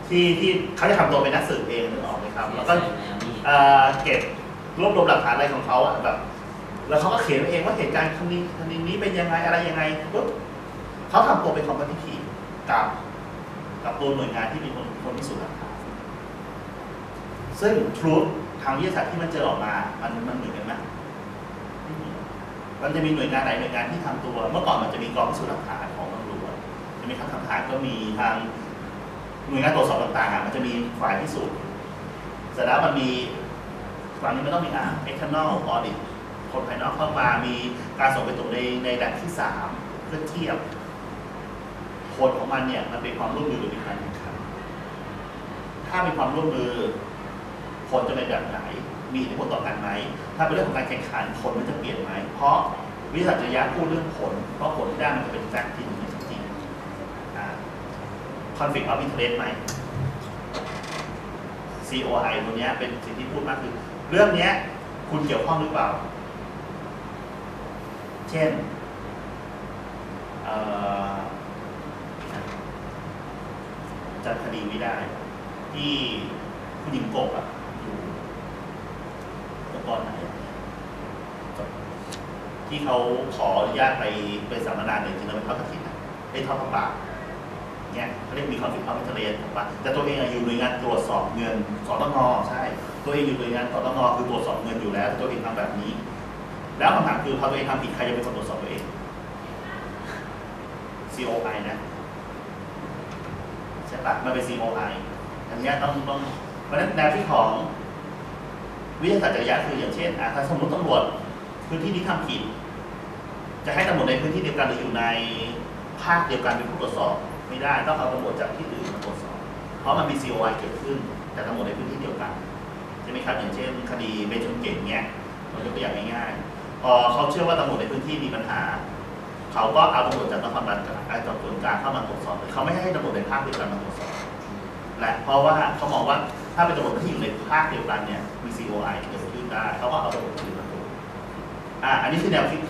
A: ที่เขาจะทำตัวเป็นนักสืบเองนึกออกไหมครับแล้วก็เก็บรวบรวมหลักฐานอะไรของเขาแบบแล้วเขาก็เขียนเองว่าเหตุการณ์ครั้งนี้เป็นยังไงอะไรยังไงปุ๊บเขาทำตัวเป็นคอมเพลทีฟกับตัวหน่วยงานที่มีคนพิสูจน์หลักฐานซึ่ง truth ทางวิทยาศาสตร์ที่มันเจอออกมามันเหมือนกันไหมมันจะมีหน่วยงานไหนหน่วยงานที่ทำตัวเมื่อก่อนมันจะมีกองพิสูจน์หลักฐานของตำรวจ มีทางทหารก็มีทางหน่วยงานตรวจสอบต่างๆมันจะมีฝ่ายพิสูจน์เสร็จแล้วมันมีฝั่งนี้มันต้องมีexternal audit คนภายนอกเข้ามามีการส่งไปตรวจในระดับที่3เพื่อเทียบผลของมันเนี่ยมันเป็นความร่วมมือหรือเป็นการแข่งขันถ้าเป็นความร่วมมือผลจะเป็นแบบไหนมีอิทธิพลต่อกันไหมถ้าเป็นเรื่องของการแข่งขันผลมันจะเปลี่ยนไหมเพราะวิทยาศาสตร์จริยะพูดเรื่องผลเพราะผลที่ได้มันจะเป็นแฟกต์ที่มันไม่จริงconflict of interest ไหม COI ตัวนี้เป็นสิ่งที่พูดมากคือเรื่องนี้คุณเกี่ยวข้องหรือเปล่าเช่นจำคดีไม่ได้ที่ผู้หญิงกบอยู่องค์กรไหนที่เขาขออนุญาตไปสัมมนาเนี่ยจริงๆแล้วเป็นทอดกฐินได้ทอดผ้าป่าเนี่ยเขาเรียกมีความผิดพลาดทะเลถูกปะแต่ตัวเองอยู่หน่วยงานตรวจสอบเงินสตงใช่ตัวเองอยู่หน่วยงานสตงคือตรวจสอบเงินอยู่แล้วแต่ตัวเองทำแบบนี้แล้วคำถามคือพอตัวเองทำผิดใครจะเป็นคนตรวจสอบตัวเอง COI นะใช่ปะมันเป็น COI อันนี้ต้องเพราะฉะนั้นแนวคิดของวิทยาศาสตร์จริยะคืออย่างเช่นถ้าสมมติตำรวจพื้นที่ที่ทำผิดจะให้ตำรวจในพื้นที่เดียวกันหรืออยู่ในภาคเดียวกันเป็นผู้ตรวจสอบไม่ได้ต้องเอาตำรวจจากที่อื่นมาตรวจสอบเพราะมันมี COI เกิดขึ้นแต่ตำรวจในพื้นที่เดียวกันใช่ไหมครับอย่างเช่นคดีเบนจนเก่งเนี่ยเรายกตัวอย่างง่ายๆพอเขาเชื่อว่าตำรวจในพื้นที่มีปัญหาเขาก็เอาตำรวจจากนครบาลจากส่วนกลางเข้ามาตรวจสอบเขาไม่ให้ตำรวจในภาคเดียวกันมาตรวจสอบและเพราะว่าเขามองว่าถ้าเป็นตำรวจที่อยู่ในภาคเดียวกันเนี่ยมี COI เกิดขึ้นได้เขาก็เอาตำรวจอื่นมาตรวจอันนี้คือแนวคิด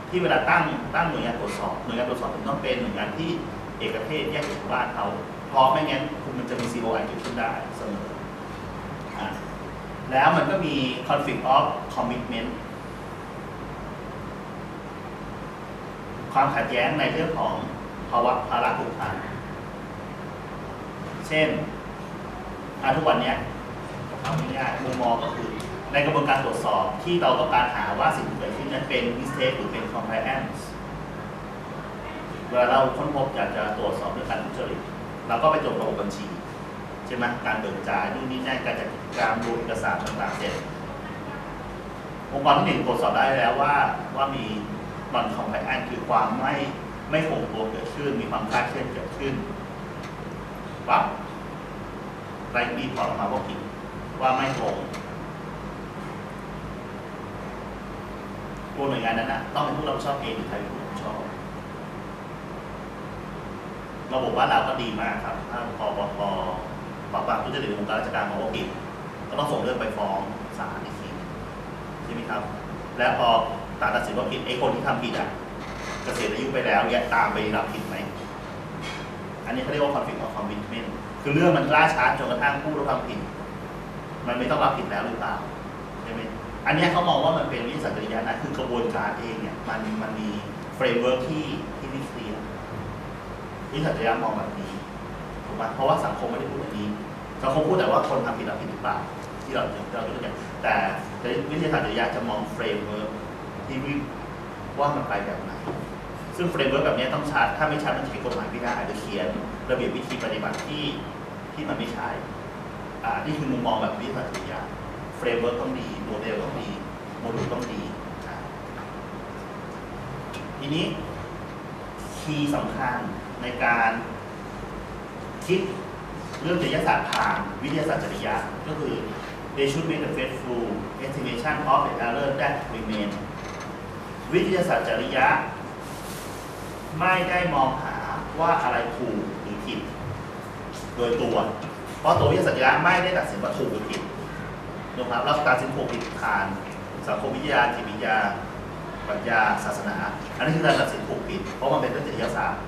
A: ที่เวลาตั้งหน่วยงานตรวจสอบหน่วยงานตรวจสอบถึงต้องเป็นหน่วยงานที่เอกเทศแยกจากบ้านเขาเพราะไม่งั้นคุณมันจะมี COI เกิดขึ้นได้เสมอแล้วมันก็มี conflict of commitment ความขัดแย้งในเรื่องของภาระผูกพันเช่นทุกวันนี้เอาง่ายๆมุมมองก็คือในกระบวนการตรวจสอบที่เราต้องการหาว่าสิ่งที่เกิดขึ้นนั้นเป็น mistake หรือเป็น compliance เวลาเราค้นพบอยากจะตรวจสอบเรื่องการทุจริตเราก็ไปตรวจระบบบัญชีใช่ไหมการเบิกจ่ายนู่นนี่นั่นการจัดการดูเอกสารต่างๆเสร็จองค์กรที่หนึ่งตรวจสอบได้แล้วว่ามีnon compliance คือความไม่คงตัวเกิดขึ้นมีความคลาดเคลื่อนเกิดขึ้นปั๊บรายรีพอร์ตออกมาว่าผิดว่าไม่ตรงตัวหน่วยงานนั้นนะต้องเป็นผู้รับผิดชอบเองหรือใครเป็นผู้รับผิดชอบระบบบ้านเราก็ดีมากครับถ้าพอปราบปรามทุจริตในวงการราชการมาว่าผิดก็ต้องส่งเรื่องไปฟ้องศาลอีกทีใช่ไหมครับแล้วพอศาลตัดสินว่าผิดไอ้คนที่ทำผิดเกษียณอายุไปแล้วแยกตามไปรับผิดไหมอันนี้เขาเรียกว่า conflict of commitment คือเรื่องมันล่าช้าจนกระทั่งผู้รับผิดมันไม่ต้องรับผิดแล้วหรือเปล่าใช่ไหมอันนี้เขามองว่ามันเป็นวิทยาศาสตร์จริยะนะคือกระบวนการเองเนี่ยมันมีเฟรมเวิร์กที่ไม่เคลียร์วิทยาศาสตร์จริยะมองแบบนี้ถูกไหมเพราะว่าสังคมไม่ได้พูดแบบนี้สังคมพูดแต่ว่าคนทำผิดรับผิดหรือเปล่าที่เรายกตัวอย่างแต่วิทยาศาสตร์จริยะจะมองเฟรมเวิร์กที่ว่ามันไปแบบไหนซึ่งเฟรมเวิร์กแบบนี้ต้องชัดถ้าไม่ชัดมันจะเขียนกฎหมายไม่ได้จะเขียนระเบียบวิธีปฏิบัติที่มันไม่ใช่นี่คือมุมมองแบบวิทยาศาสตร์จริยะเฟรมเวิร์กต้องดีโมเดลต้องดีโมดูลต้องดีทีนี้คีย์สำคัญในการคิดเรื่องจริยศาสตร์ทางวิทยาศาสตร์จริยะก็คือ they should make a faithful estimation of the error that remain วิทยาศาสตร์จริยะไม่ได้มองหาว่าอะไรถูกหรือผิดโดยตัวเพราะตัววิทยาศาสตร์จริยะไม่ได้ตัดสินว่าถูกหรือผิดนะครับเราตัดสินถูกผิดผ่านสังคมวิทยาจิตวิทยาปรัชญาศาสนาอันนี้คือการตัดสินถูกผิดเพราะมันเป็นเรื่องจริยศาสตร์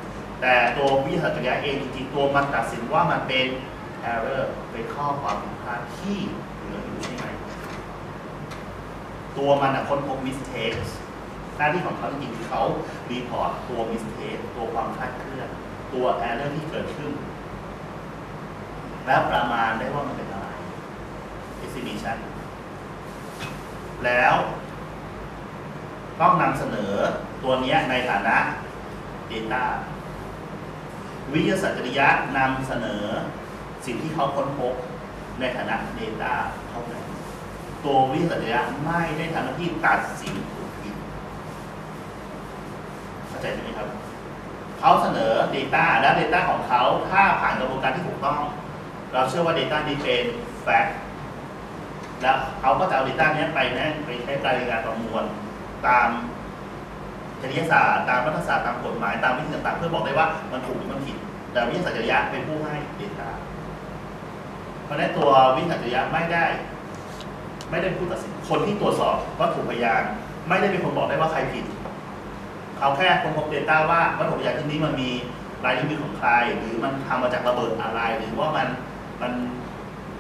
A: แต่ตัววิทยาศาสตร์จริยะเองจริงๆตัวมันตัดสินว่ามันเป็น error เป็นข้อความผิดพลาดที่เหลืออยู่ใช่ไหมตัวมันค้นพบ mistakes หน้าที่ของเขาจริงๆคือเขารีพอร์ตตัว mistake ตัวความคลาดเคลื่อนตัว error ที่เกิดขึ้นและประมาณได้ว่ามันเป็นอะไร estimation แล้วต้องนำเสนอตัวนี้ในฐานะ data วิทยาศาสตร์จริยะนำเสนอสิ่งที่เขาค้นพบในฐานะ Data เท่านั้นตัววิทยาศาสตร์จริยะไม่ได้ทำหน้าที่ตัดสินถูกผิดเข้าใจไหมครับเขาเสนอ Data และ Data ของเขาถ้าผ่านกระบวนการที่ถูกต้องเราเชื่อว่า Data นี้เป็น Fact แล้วเขาก็จะเอา Data นี้ไปใช้การในการประมวลตามจริยศาสตร์ตามรัฐศาสตร์ตามกฎหมายตามวิธีต่างๆเพื่อบอกได้ว่ามันถูกหรือมันผิดแต่วิทยาศาสตร์จริยะเป็นผู้ให้ Data เพราะฉะนั้นตัววิทยาศาสตร์จริยะไม่ได้ผู้ตัดสินคนที่ตรวจสอบวัตถุพยานไม่ได้เป็นคนบอกได้ว่าใครผิดเขาแค่ค้นพบ Data ว่าวัตถุพยานที่นี้มันมีลายนิ้วมือของใครหรือมันทำมาจากระเบิดอะไรหรือว่ามัน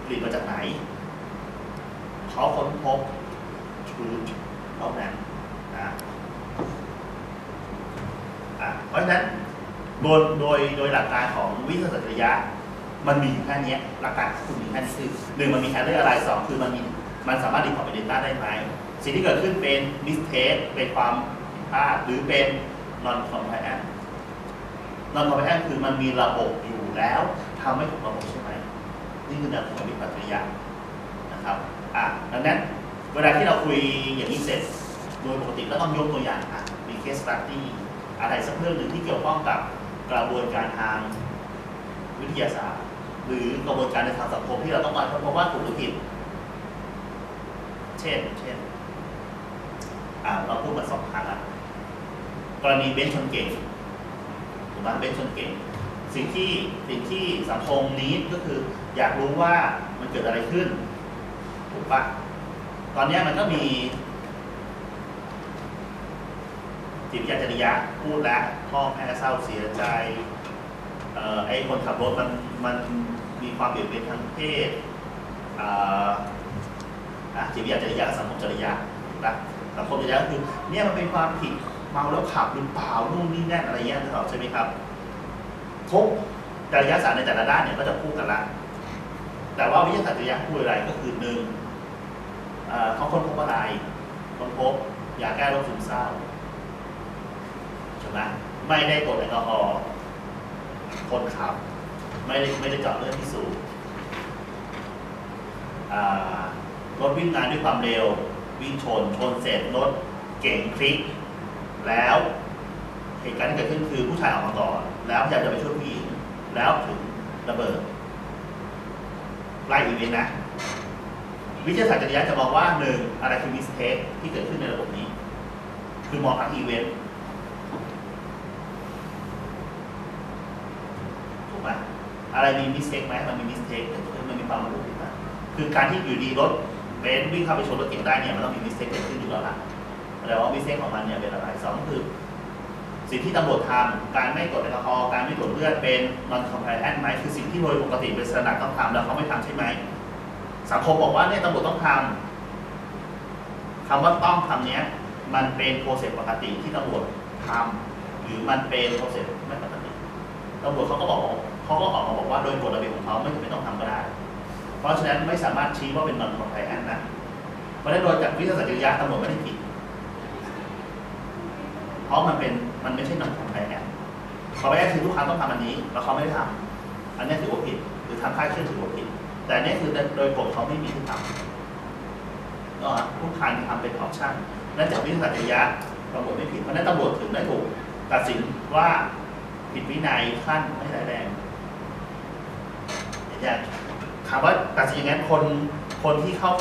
A: ผลิตมาจากไหนเขาค้นพบtruth เท่านั้นนะเพราะฉะนั้นโดยหลักการของวิทยาศาสตร์จริยะมันมีอยู่แค่นี้หลักการคุณมีแค่นี้คือหนึ่งมันมีแอร์เรอร์อะไรสองคือมันสามารถรีพอร์ตเป็น Data ได้ไหมสิ่งที่เกิดขึ้นเป็น mistake เป็นความผิดพลาดหรือเป็น non compliant non compliant คือมันมีระบบอยู่แล้วทำไม่ถูกระบบใช่ไหมนี่คือแนวของวิทยาศาสตร์จริยะนะครับดังนั้นเวลาที่เราคุยอย่างนี้เสร็จโดยปกติก็ต้องยกตัวอย่างมี case study อะไรสักเรื่องหนึ่งที่เกี่ยวข้องกับกระบวนการทางวิทยาศาสตร์หรือกระบวนการในทางสังคมที่เราต้องการค้นพบว่าถูกหรือผิดเช่นเราพูดมา2 ครั้งกรณีเบนซ์ชนเก่งถูกไหมเบนซ์ชนเก่งสิ่งที่สังคมนี้ก็คืออยากรู้ว่ามันเกิดอะไรขึ้นถูกปะตอนนี้มันก็มีจิตวิทยาจริยะพูดแล้วพ่อแม่เศร้าเสียใจไอ้คนขับรถมันมีความเบียดเบียนทางเพศจิตวิทยาจริยะสังคมจริยะนะสังคมจริยะคือเนี่ยมันเป็นความผิดเมาแล้วขับหรือเปล่านู่นนี่นั่นอะไรเงี้ยนะครับใช่ไหมครับทุกจริยศาสตร์ในแต่ละด้านเนี่ยก็จะพูดกันละแต่ว่าวิทยาศาสตร์จริยะพูดอะไรก็คือ1เขาค้นพบอะไรค้นพบยาแก้โรคซึมเศร้าใช่ไหมไม่ได้ตรวจแอลกอฮอล์คนขับไม่ได้เจาะเลือดพิสูจน์รถวิ่งงานด้วยความเร็ววิ่งชนเสร็จรถเก๋งพลิกแล้วเหตุการณ์ที่เกิดขึ้นคือผู้ชายออกมาก่อนแล้วพยายามจะไปช่วยผู้หญิงแล้วถึงระเบิดไล่อีเวนต์นะวิทยาศาสตร์จริยะจะมองว่า1อะไรคือมิสเทคที่เกิดขึ้นในระบบนี้คือมองทั้งอีเวนต์ถูกไหมอะไรมีมิสเทคไหมมันมีมิสเทคแต่ตัวนี้มันมีความรู้ผิดนะคือการที่อยู่ดีรถเบนซ์วิ่งเข้าไปชนรถเก๋งได้เนี่ยมันต้องมีมิสเทคเกิดขึ้นอยู่แล้วล่ะแต่ว่ามิสเทคของมันเนี่ยเป็นอะไร2คือสิ่งที่ตำรวจทำการไม่ตรวจแอลกอฮอล์การไม่ตรวจเลือดเป็น non compliant ไหมคือสิ่งที่โดยปกติเป็นสแตนดาร์ดต้องทำแล้วเขาไม่ทำใช่ไหมสังคมบอกว่าเนี่ยตำรวจต้องทำคำว่าต้องทำเนี้ยมันเป็นโปรเซสปกติที่ตำรวจทำหรือมันเป็นโปรเซสไม่ปกติตำรวจเขาก็ออกมาบอกว่าโดยกฎระเบียบของเขาไม่จำเป็นต้องทำก็ได้เพราะฉะนั้นไม่สามารถชี้ว่าเป็น non compliant นะเพราะฉะนั้นโดยจากวิทยาศาสตร์จริยะตำรวจไม่ได้ผิดเพราะมันไม่ใช่ non compliant เขาไม่ได้คือลูกค้าต้องทำอันนี้แล้วเขาไม่ได้ทำอันนี้ถือว่าผิดหรือทำค่าเคลื่อนถือว่าผิดแต่นี่คือโดยกฎเขาไม่มีที่ทำก็ลูกค้าที่ทำเป็นออปชั่นและจากวิทยาศาสตร์จริยะตำรวจไม่ผิดเพราะนั้นตำรวจถึงได้ถูกตัดสินว่าผิดวินัยขั้นไม่ร้ายแรงอย่างถามว่าตัดสินอย่างนั้นคนที่เข้า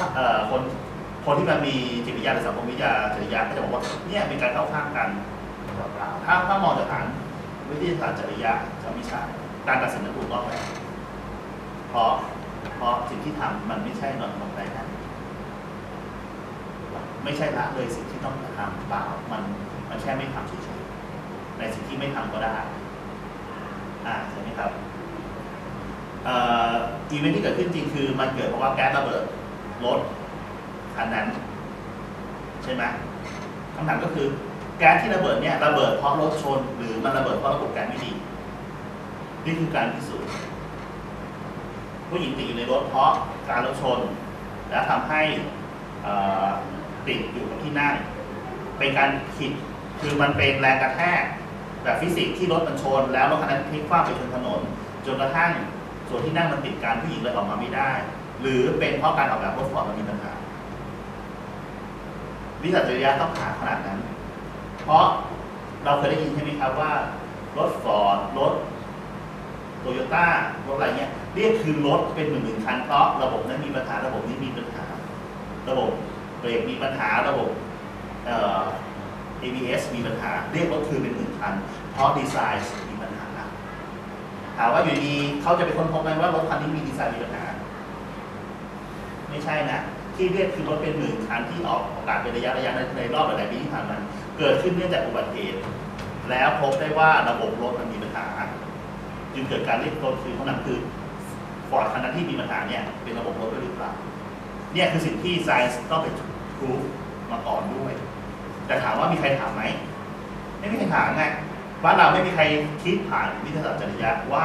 A: คนที่มันมีจิตวิทยาหรือสังคมวิทยาจริยะก็จะบอกว่าเนี่ยเป็นการเข้าข้างกันเปล่าถ้ามองจากฐานวิทยาศาสตร์จริยะจะไม่ใช่การตัดสินนั้นถูกต้องแล้วเพราะสิ่งที่ทำมันไม่ใช่นอนของใครนะไม่ใช่ละเลยสิ่งที่ต้องทำเปล่ามันแค่ไม่ทำเฉยๆในสิ่งที่ไม่ทำก็ได้ใช่ไหมครับอีเวนท์ที่เกิดขึ้นจริงคือมันเกิดเพราะว่าแก๊สระเบิดรถคันนั้นใช่ไหมคำถามก็คือแก๊สที่ระเบิดเนี่ยระเบิดเพราะรถชนหรือมันระเบิดเพราะระบบแก๊สไม่ดีนี่คือการพิสูจน์ผู้หญิงติดอยู่ในรถเพราะการรถชนและทำให้ติดอยู่กับที่นั่งเป็นการผิดคือมันเป็นแรงกระแทก แบบฟิสิกส์ที่รถมันชนแล้วรถคันนั้นพลิกคว่ำไปชนถนนจนกระทั่งส่วนที่นั่งมันติดกันผู้หญิงเลยออกมาไม่ได้ หรือเป็นเพราะการออกแบบรถฟอร์ดมันมีปัญหาวิสัชจริยะต้องหาขนาดนั้นเพราะเราเคยได้ยินใช่ไหมครับว่ารถฟอร์ดรถโตโยต้ารถอะไรเงี้ยเรียกคือรถเป็นหมื่นคันเพราะระบบนั้นมีปัญหาระบบนี้มีปัญหาระบบเบรกมีปัญหาระบบABS มีปัญหาเรียกรถคือเป็นหมื่นคันเพราะดีไซน์มีปัญหาถามว่าอยู่ดีเขาจะไปค้นพบไหมว่ารถคันนี้มีดีไซน์มีปัญหาไม่ใช่นะที่เรียกคือรถเป็นหมื่นคันที่ออกประกาศเป็นระยะในรอบหลายปีที่ผ่านมาเกิดขึ้นเนื่องจากอุบัติเหตุแล้วพบได้ว่าระบบรถมันมีปัญหาจึงเกิดการเรียกรถคือเขานำคือฟอร์ดคันนั้นที่มีปัญหาเนี่ยเป็นระบบรถด้วยหรือเปล่าเนี่ยคือสิ่งที่ไซน์ต้องไปพิสูจมาก่อนด้วยแต่ถามว่ามีใครถามไหมไม่มีใครถามไงบ้านเราไม่มีใครคิดผ่านวิทยาศาสตร์จริยะว่า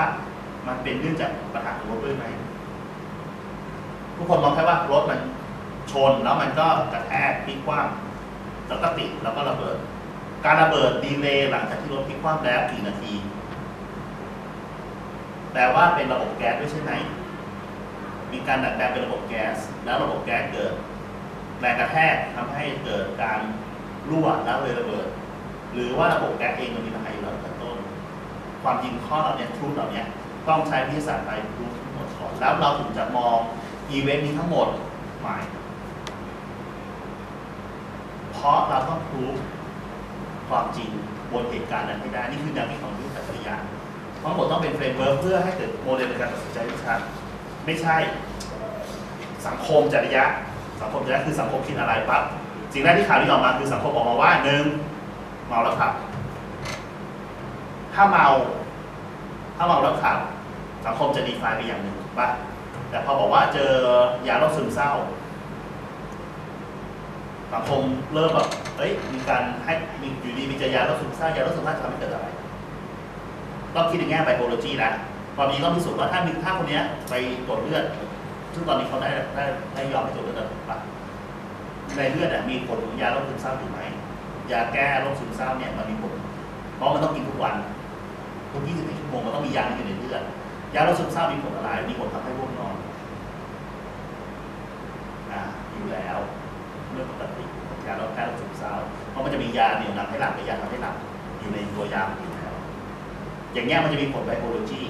A: มันเป็นเรื่องจากปัญหาของรถด้วยไหมทุกคนมองแค่ว่ารถมันชนแล้วมันก็กระแทกพลิกคว่ำแล้วก็ติดแล้วก็ระเบิดการระเบิดดีเลย์หลังจากที่รถพลิกคว่ำแล้วกี่นาทีแต่ว่าเป็นระบบแก๊สด้วยใช่ไหมมีการดัดแปลงเป็นระบบแก๊สแล้วระบบแก๊สเกิดแรงกระแทกทำให้เกิดการรั่วแล้วเลยระเบิดหรือว่าระบบแก๊สเองมันมีปัญหาอยู่แล้วตั้งแต่ต้นความจริงข้อเหล่านี้ทุกเหล่านี้ต้องใช้วิทยาศาสตร์ไปดูทั้งหมดก่อนแล้วเราถึงจะมองอีเวนต์นี้ทั้งหมดใหม่เพราะเราต้องรู้ความจริงบนเหตุการณ์นั้นให้ได้นี่คือแนวคิดของวิทยาศาสตร์จริยะทั้งหมดต้องเป็นเฟรมเวิร์คเพื่อให้เกิดโมเดลในการตัดสินใจที่ชัดไม่ใช่สังคมจริยะสังคมจริยะคือสังคมคิดอะไรปั๊บสิ่งแรกที่ข่าวที่ออกมาคือสังคมออกมาว่าหนึ่งเมาแล้วขับถ้าเมาแล้วขับสังคมจะดีไฟน์ไปอย่างหนึ่งป่ะแต่พอบอกว่าเจอยาโรคซึมเศร้าสังคมเริ่มแบบมีการให้อยู่ดีมีเจอยาโรคซึมเศร้ายาโรคซึมเศร้าจะทำให้เกิดอะไรต้องคิดในแง่ไบโอโลจีนะความจริงต้องพิสูจน์ว่าถ้าคนนี้ไปตรวจเลือดซึ่งตอนนี้เขาได้ยอมให้ตรวจเลือดแล้วป่ะในเลือดมีผลของยาโรคซึมเศร้าอยู่ไหมยาแก้โรคซึมเศร้าเนี่ยมันมีผลเพราะมันต้องกินทุกวันทุก24 ชั่วโมงมันต้องมียาอยู่ในเลือดยาโรคซึมเศร้ามีผลอะไรมีผลทำให้ง่วงนอนอยู่แล้วเรื่องปกติยาแก้โรคซึมเศร้าเพราะมันจะมียาเหนี่ยวนำให้หลับกับยาทำให้หลับอยู่ในตัวยาอยู่แล้วอย่างเงี้ยมันจะมีผลไบโอโลจี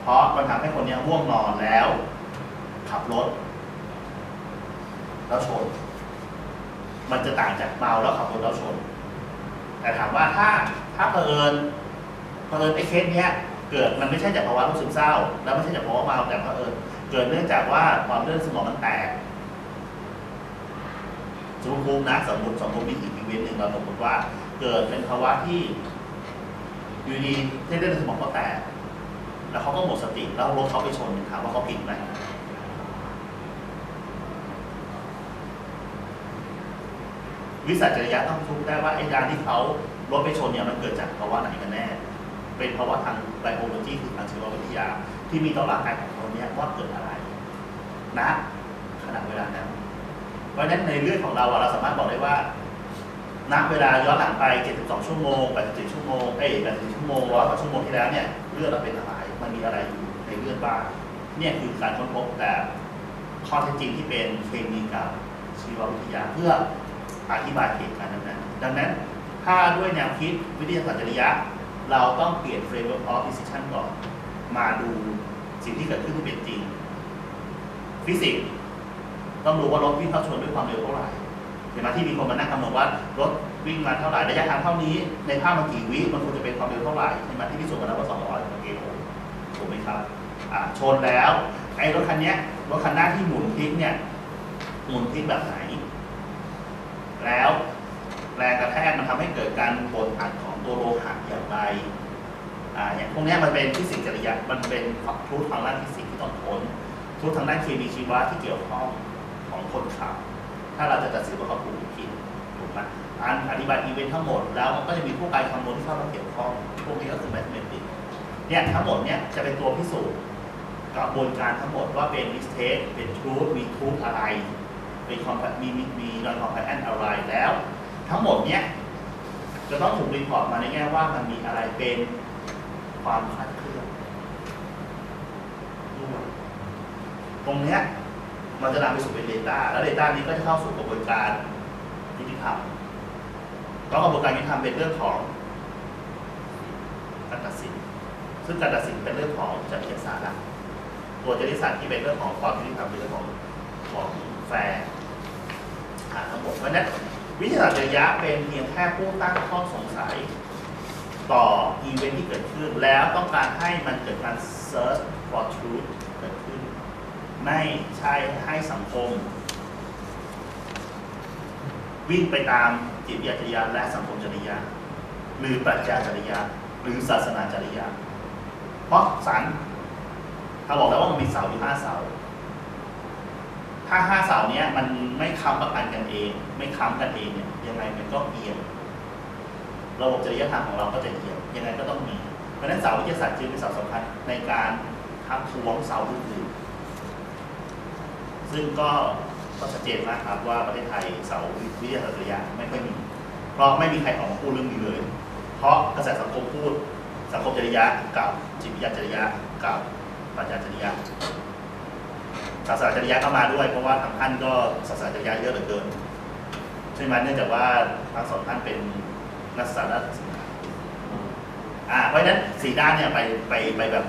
A: เพราะมันทำให้คนนี้ง่วงนอนแล้วขับรถแล้วชนมันจะต่างจากเมาแล้วขับรถแล้วชนแต่ถามว่าถ้าเผอิญไอ้เคสเนี้ยเกิดมันไม่ใช่จากภาวะโรคซึมเศร้าแล้วไม่ใช่จากภาวะเมาแต่เผอิญเกิดเนื่องจากว่าความเลือดสมองมันแตกสมมตินะสมมติมีอีกอีเวนต์หนึ่งเราสมมติว่าเกิดเป็นภาวะที่อยู่ดีเส้นเลือดในสมองก็แตกแล้วเขาก็หมดสติแล้วรถเขาไปชนถามว่าเขาผิดไหมวิสัชจริยะต้องทุกได้ว่าไอ้การที่เขารถไปชนเนี่ยมันเกิดจากภาวะไหนกันแน่เป็นภาวะทางไบโอโลจีคือทางชีววิทยาที่มีต่อร่างกายของเขาเนี่ยว่าเกิดอะไรนะขณะเวลานั้นเพราะฉะนั้นในเรื่องของเราเราสามารถบอกได้ว่าณเวลาย้อนหลังไป72 ชั่วโมง84 ชั่วโมง84 ชั่วโมง100 กว่าชั่วโมงที่แล้วเนี่ยเลือดเราเป็นอะไรมันมีอะไรอยู่ในเลือดบ้างเนี่ยคือการค้นพบแต่ข้อเท็จจริงที่เป็นเคมีกับชีววิทยาเพื่ออธิบายเหตุการณ์นั้นดังนั้นถ้าด้วยแนวคิดวิทยาศาสตร์จริยะเราต้องเปลี่ยน framework of decision ก่อนมาดูสิ่งที่เกิดขึ้นที่เป็นจริงฟิสิกส์ต้องรู้ว่ารถวิ่งเข้าชนด้วยความเร็วเท่าไหร่เห็นไหมที่มีคนมานั่งคำนวณว่ารถวิ่งมาเท่าไหร่ระยะทางเท่านี้ในภาพมันกี่วิมันควรจะเป็นความเร็วเท่าไหร่เห็นไหมที่พิสูจน์มาแล้วว่า200 กิโลถูกไหมครับชนแล้วไอ้รถคันนี้รถคันหน้าที่หมุนพลิกเนี่ยหมุนพลิกแบบไหนแล้วแรงกระแทกมันทำให้เกิดการกดอัดของตัวโลหะอย่างไรอย่างพวกนี้มันเป็นฟิสิกส์จริยะมันเป็นทุกทางด้านฟิสิกส์ที่ต้องค้นทุกทางด้านเคมีชีวะที่เกี่ยวข้องของคนขับถ้าเราจะตัดสินว่าเขาถูกหรือผิดถูกไหมอธิบายอีเวนต์ทั้งหมดแล้วมันก็จะมีพวกการคำนวณที่เข้ามาเกี่ยวข้องพวกนี้ก็คือแมทแมติกเนี่ยทั้งหมดเนี่ยจะเป็นตัวพิสูจน์กระบวนการทั้งหมดว่าเป็นมิสเทคเป็นทรูธมีทรูธอะไรเป็นมีนอนคอมแพคแอนอะไรแล้วทั้งหมดเนี้ย จะต้องถูกรีพอร์ตมาในแง่ว่ามันมีอะไรเป็นความคลาดเคลื่อนด้วยตรงเนี้ยมันจะนำไปสู่เป็น Data แล้ว Data นี้ก็จะเข้าสู่กระบวนการยุติธรรมเพราะกระบวนการยุติธรรมเป็นเรื่องของการตัดสินซึ่งการตัดสินเป็นเรื่องของจริยศาสตร์ละตัวจริยศาสตร์ที่เป็นเรื่องของความยุติธรรมเป็นเรื่องของแฟร์ทั้งหมดเพราะฉะนั้นวิทยาศาสตร์จริยะเป็นเพียงแค่ผู้ตั้งข้อสงสัยต่ออีเวนท์ที่เกิดขึ้นแล้วต้องการให้มันเกิดการ search for truth เกิดขึ้นไม่ใช่ให้สังคมวิ่งไปตามจิตวิทยาจริยะและสังคมจริยะหรือปรัชญาจริยะหรือศาสนาจริยะเพราะศาลเขาบอกแล้วว่ามันมีเสาอยู่5 เสาถ้า5 เสาเนี้ยมันไม่ค้ำประกันกันเองไม่ค้ำกันเองเนี่ยยังไงมันก็เอียงระบบจริยธรรมของเราก็จะเอียงยังไงก็ต้องมีเพราะฉะนั้นเสาวิทยาศาสตร์จึงเป็นเสาสำคัญในการทักท้วงเสาอื่นๆซึ่งก็ชัดเจนมากครับว่าประเทศไทยเสาวิทยาศาสตร์จริยะไม่ค่อยมีเพราะไม่มีใครออกมาพูดเรื่องนี้เลยเพราะกระแสสังคมพูดสังคมจริยะกับจิตวิทยาจริยะกับปรัชญาจริยะศาสนาจริยะเข้ามาด้วยเพราะว่าทางท่านก็ศาสนาจริยะเยอะเหลือเกินใช่ไหมเนื่องจากว่าทั้ง2 ท่านเป็นนักศึกษาด้านศาสนาเพราะฉะนั้น4 ด้านเนี่ยไปแบบ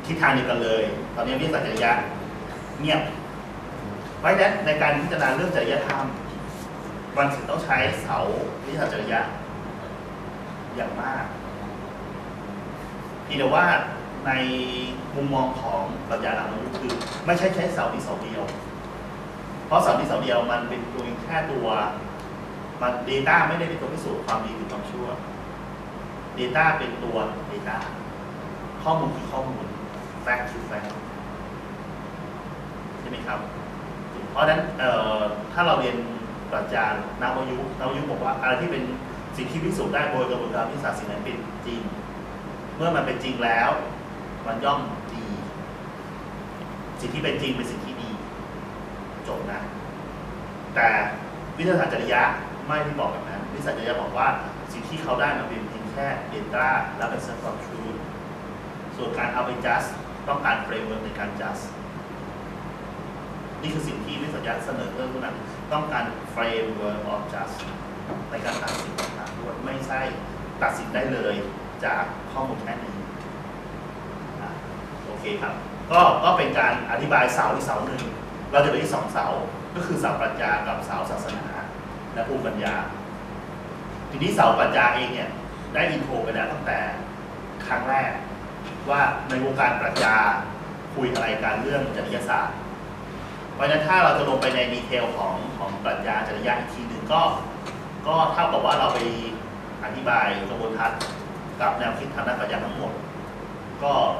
A: ทิศทางเดียวกันเลยตอนนี้วิทยาศาสตร์จริยะเงียบเพราะฉะนั้นในการพิจารณาเรื่องจริยธรรมมันถึงต้องใช้เสาวิทยาศาสตร์จริยะอย่างมากแต่ว่าในมุมมองของปรัชญาหลังมนุษย์คือไม่ใช่เสานี้เสาเดียวเพราะเสานี้เสาเดียวมันเป็นตัวแค่ตัวมัน Data ไม่ได้เป็นตัวพิสูจน์ความดีหรือความชั่ว Data เป็นตัว Data ข้อมูลคือข้อมูล Fact คือ Fact ใช่ไหมครับเพราะฉะนั้นถ้าเราเรียนปรัชญานวยุบอกว่าอะไรที่เป็นสิ่งที่พิสูจน์ได้โดยกระบวนการวิทยาศาสตร์สิ่งนั้นเป็นจริงเมื่อมันเป็นจริงแล้วมันย่อมดีสิ่งที่เป็นจริงเป็นสิ่งที่ดีจบนะแต่วิทยาศาสตร์จริยะไม่ได้บอกแบบนั้นวิทยาศาสตร์จริยะบอกว่าสิ่งที่เขาได้มาเป็นเพียงแค่ Data และเป็น Search for Truth ส่วนการเอาไป Just ต้องการ Framework ในการ Just นี่คือสิ่งที่วิทยาศาสตร์เสนอเพิ่มขึ้นมาต้องการ Framework of Just ในการตัดสินต่างๆด้วยไม่ใช่ตัดสินได้เลยจากข้อมูลแค่นี้โอเคครับก็เป็นการอธิบายเสาอีกเสาหนึ่งเราจะเหลืออีก2 เสาก็คือเสาปรัชญากับเสาศาสนาและภูมิปัญญาทีนี้เสาปรัชญาเองเนี่ยได้อินโทรไปแล้วตั้งแต่ครั้งแรกว่าในวงการปรัชญาคุยอะไรกันเรื่องจริยศาสตร์เพราะฉะนั้นถ้าเราจะลงไปในดีเทลของปรัชญาจริยะอีกทีหนึ่งก็เท่ากับว่าเราไปอธิบายกระบวนทัศน์กับแนวคิดทางด้านปรัชญาทั้งหมด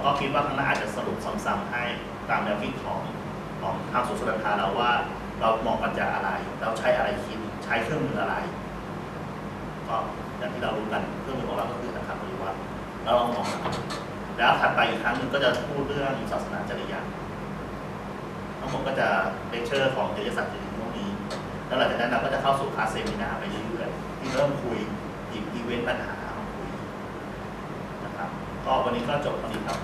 A: ก็คิดว่าข้างหน้าอาจจะสรุปซ้ำๆให้ตามแนวคิดของทางสุสานทาเราว่าเรามองปรัชญาอะไรเราใช้อะไรคิดใช้เครื่องมืออะไรก็อย่างที่เรารู้กันเครื่องมือของเราก็คือนะครับหรือว่าเราลองมองแล้วถัดไปอีกครั้งหนึ่งก็จะพูดเรื่องศาสนาจริยะทั้งหมดก็จะเลคเชอร์ของจริยศาสตร์จริยพวกนี้แล้วหลังจากนั้นเราก็จะเข้าสู่คลาสเซมินาไปเรื่อยๆที่เริ่มคุยหยิบอีเวนต์ปัญหามาคุยนะครับก็วันนี้ก็จบตรงนี้ครับ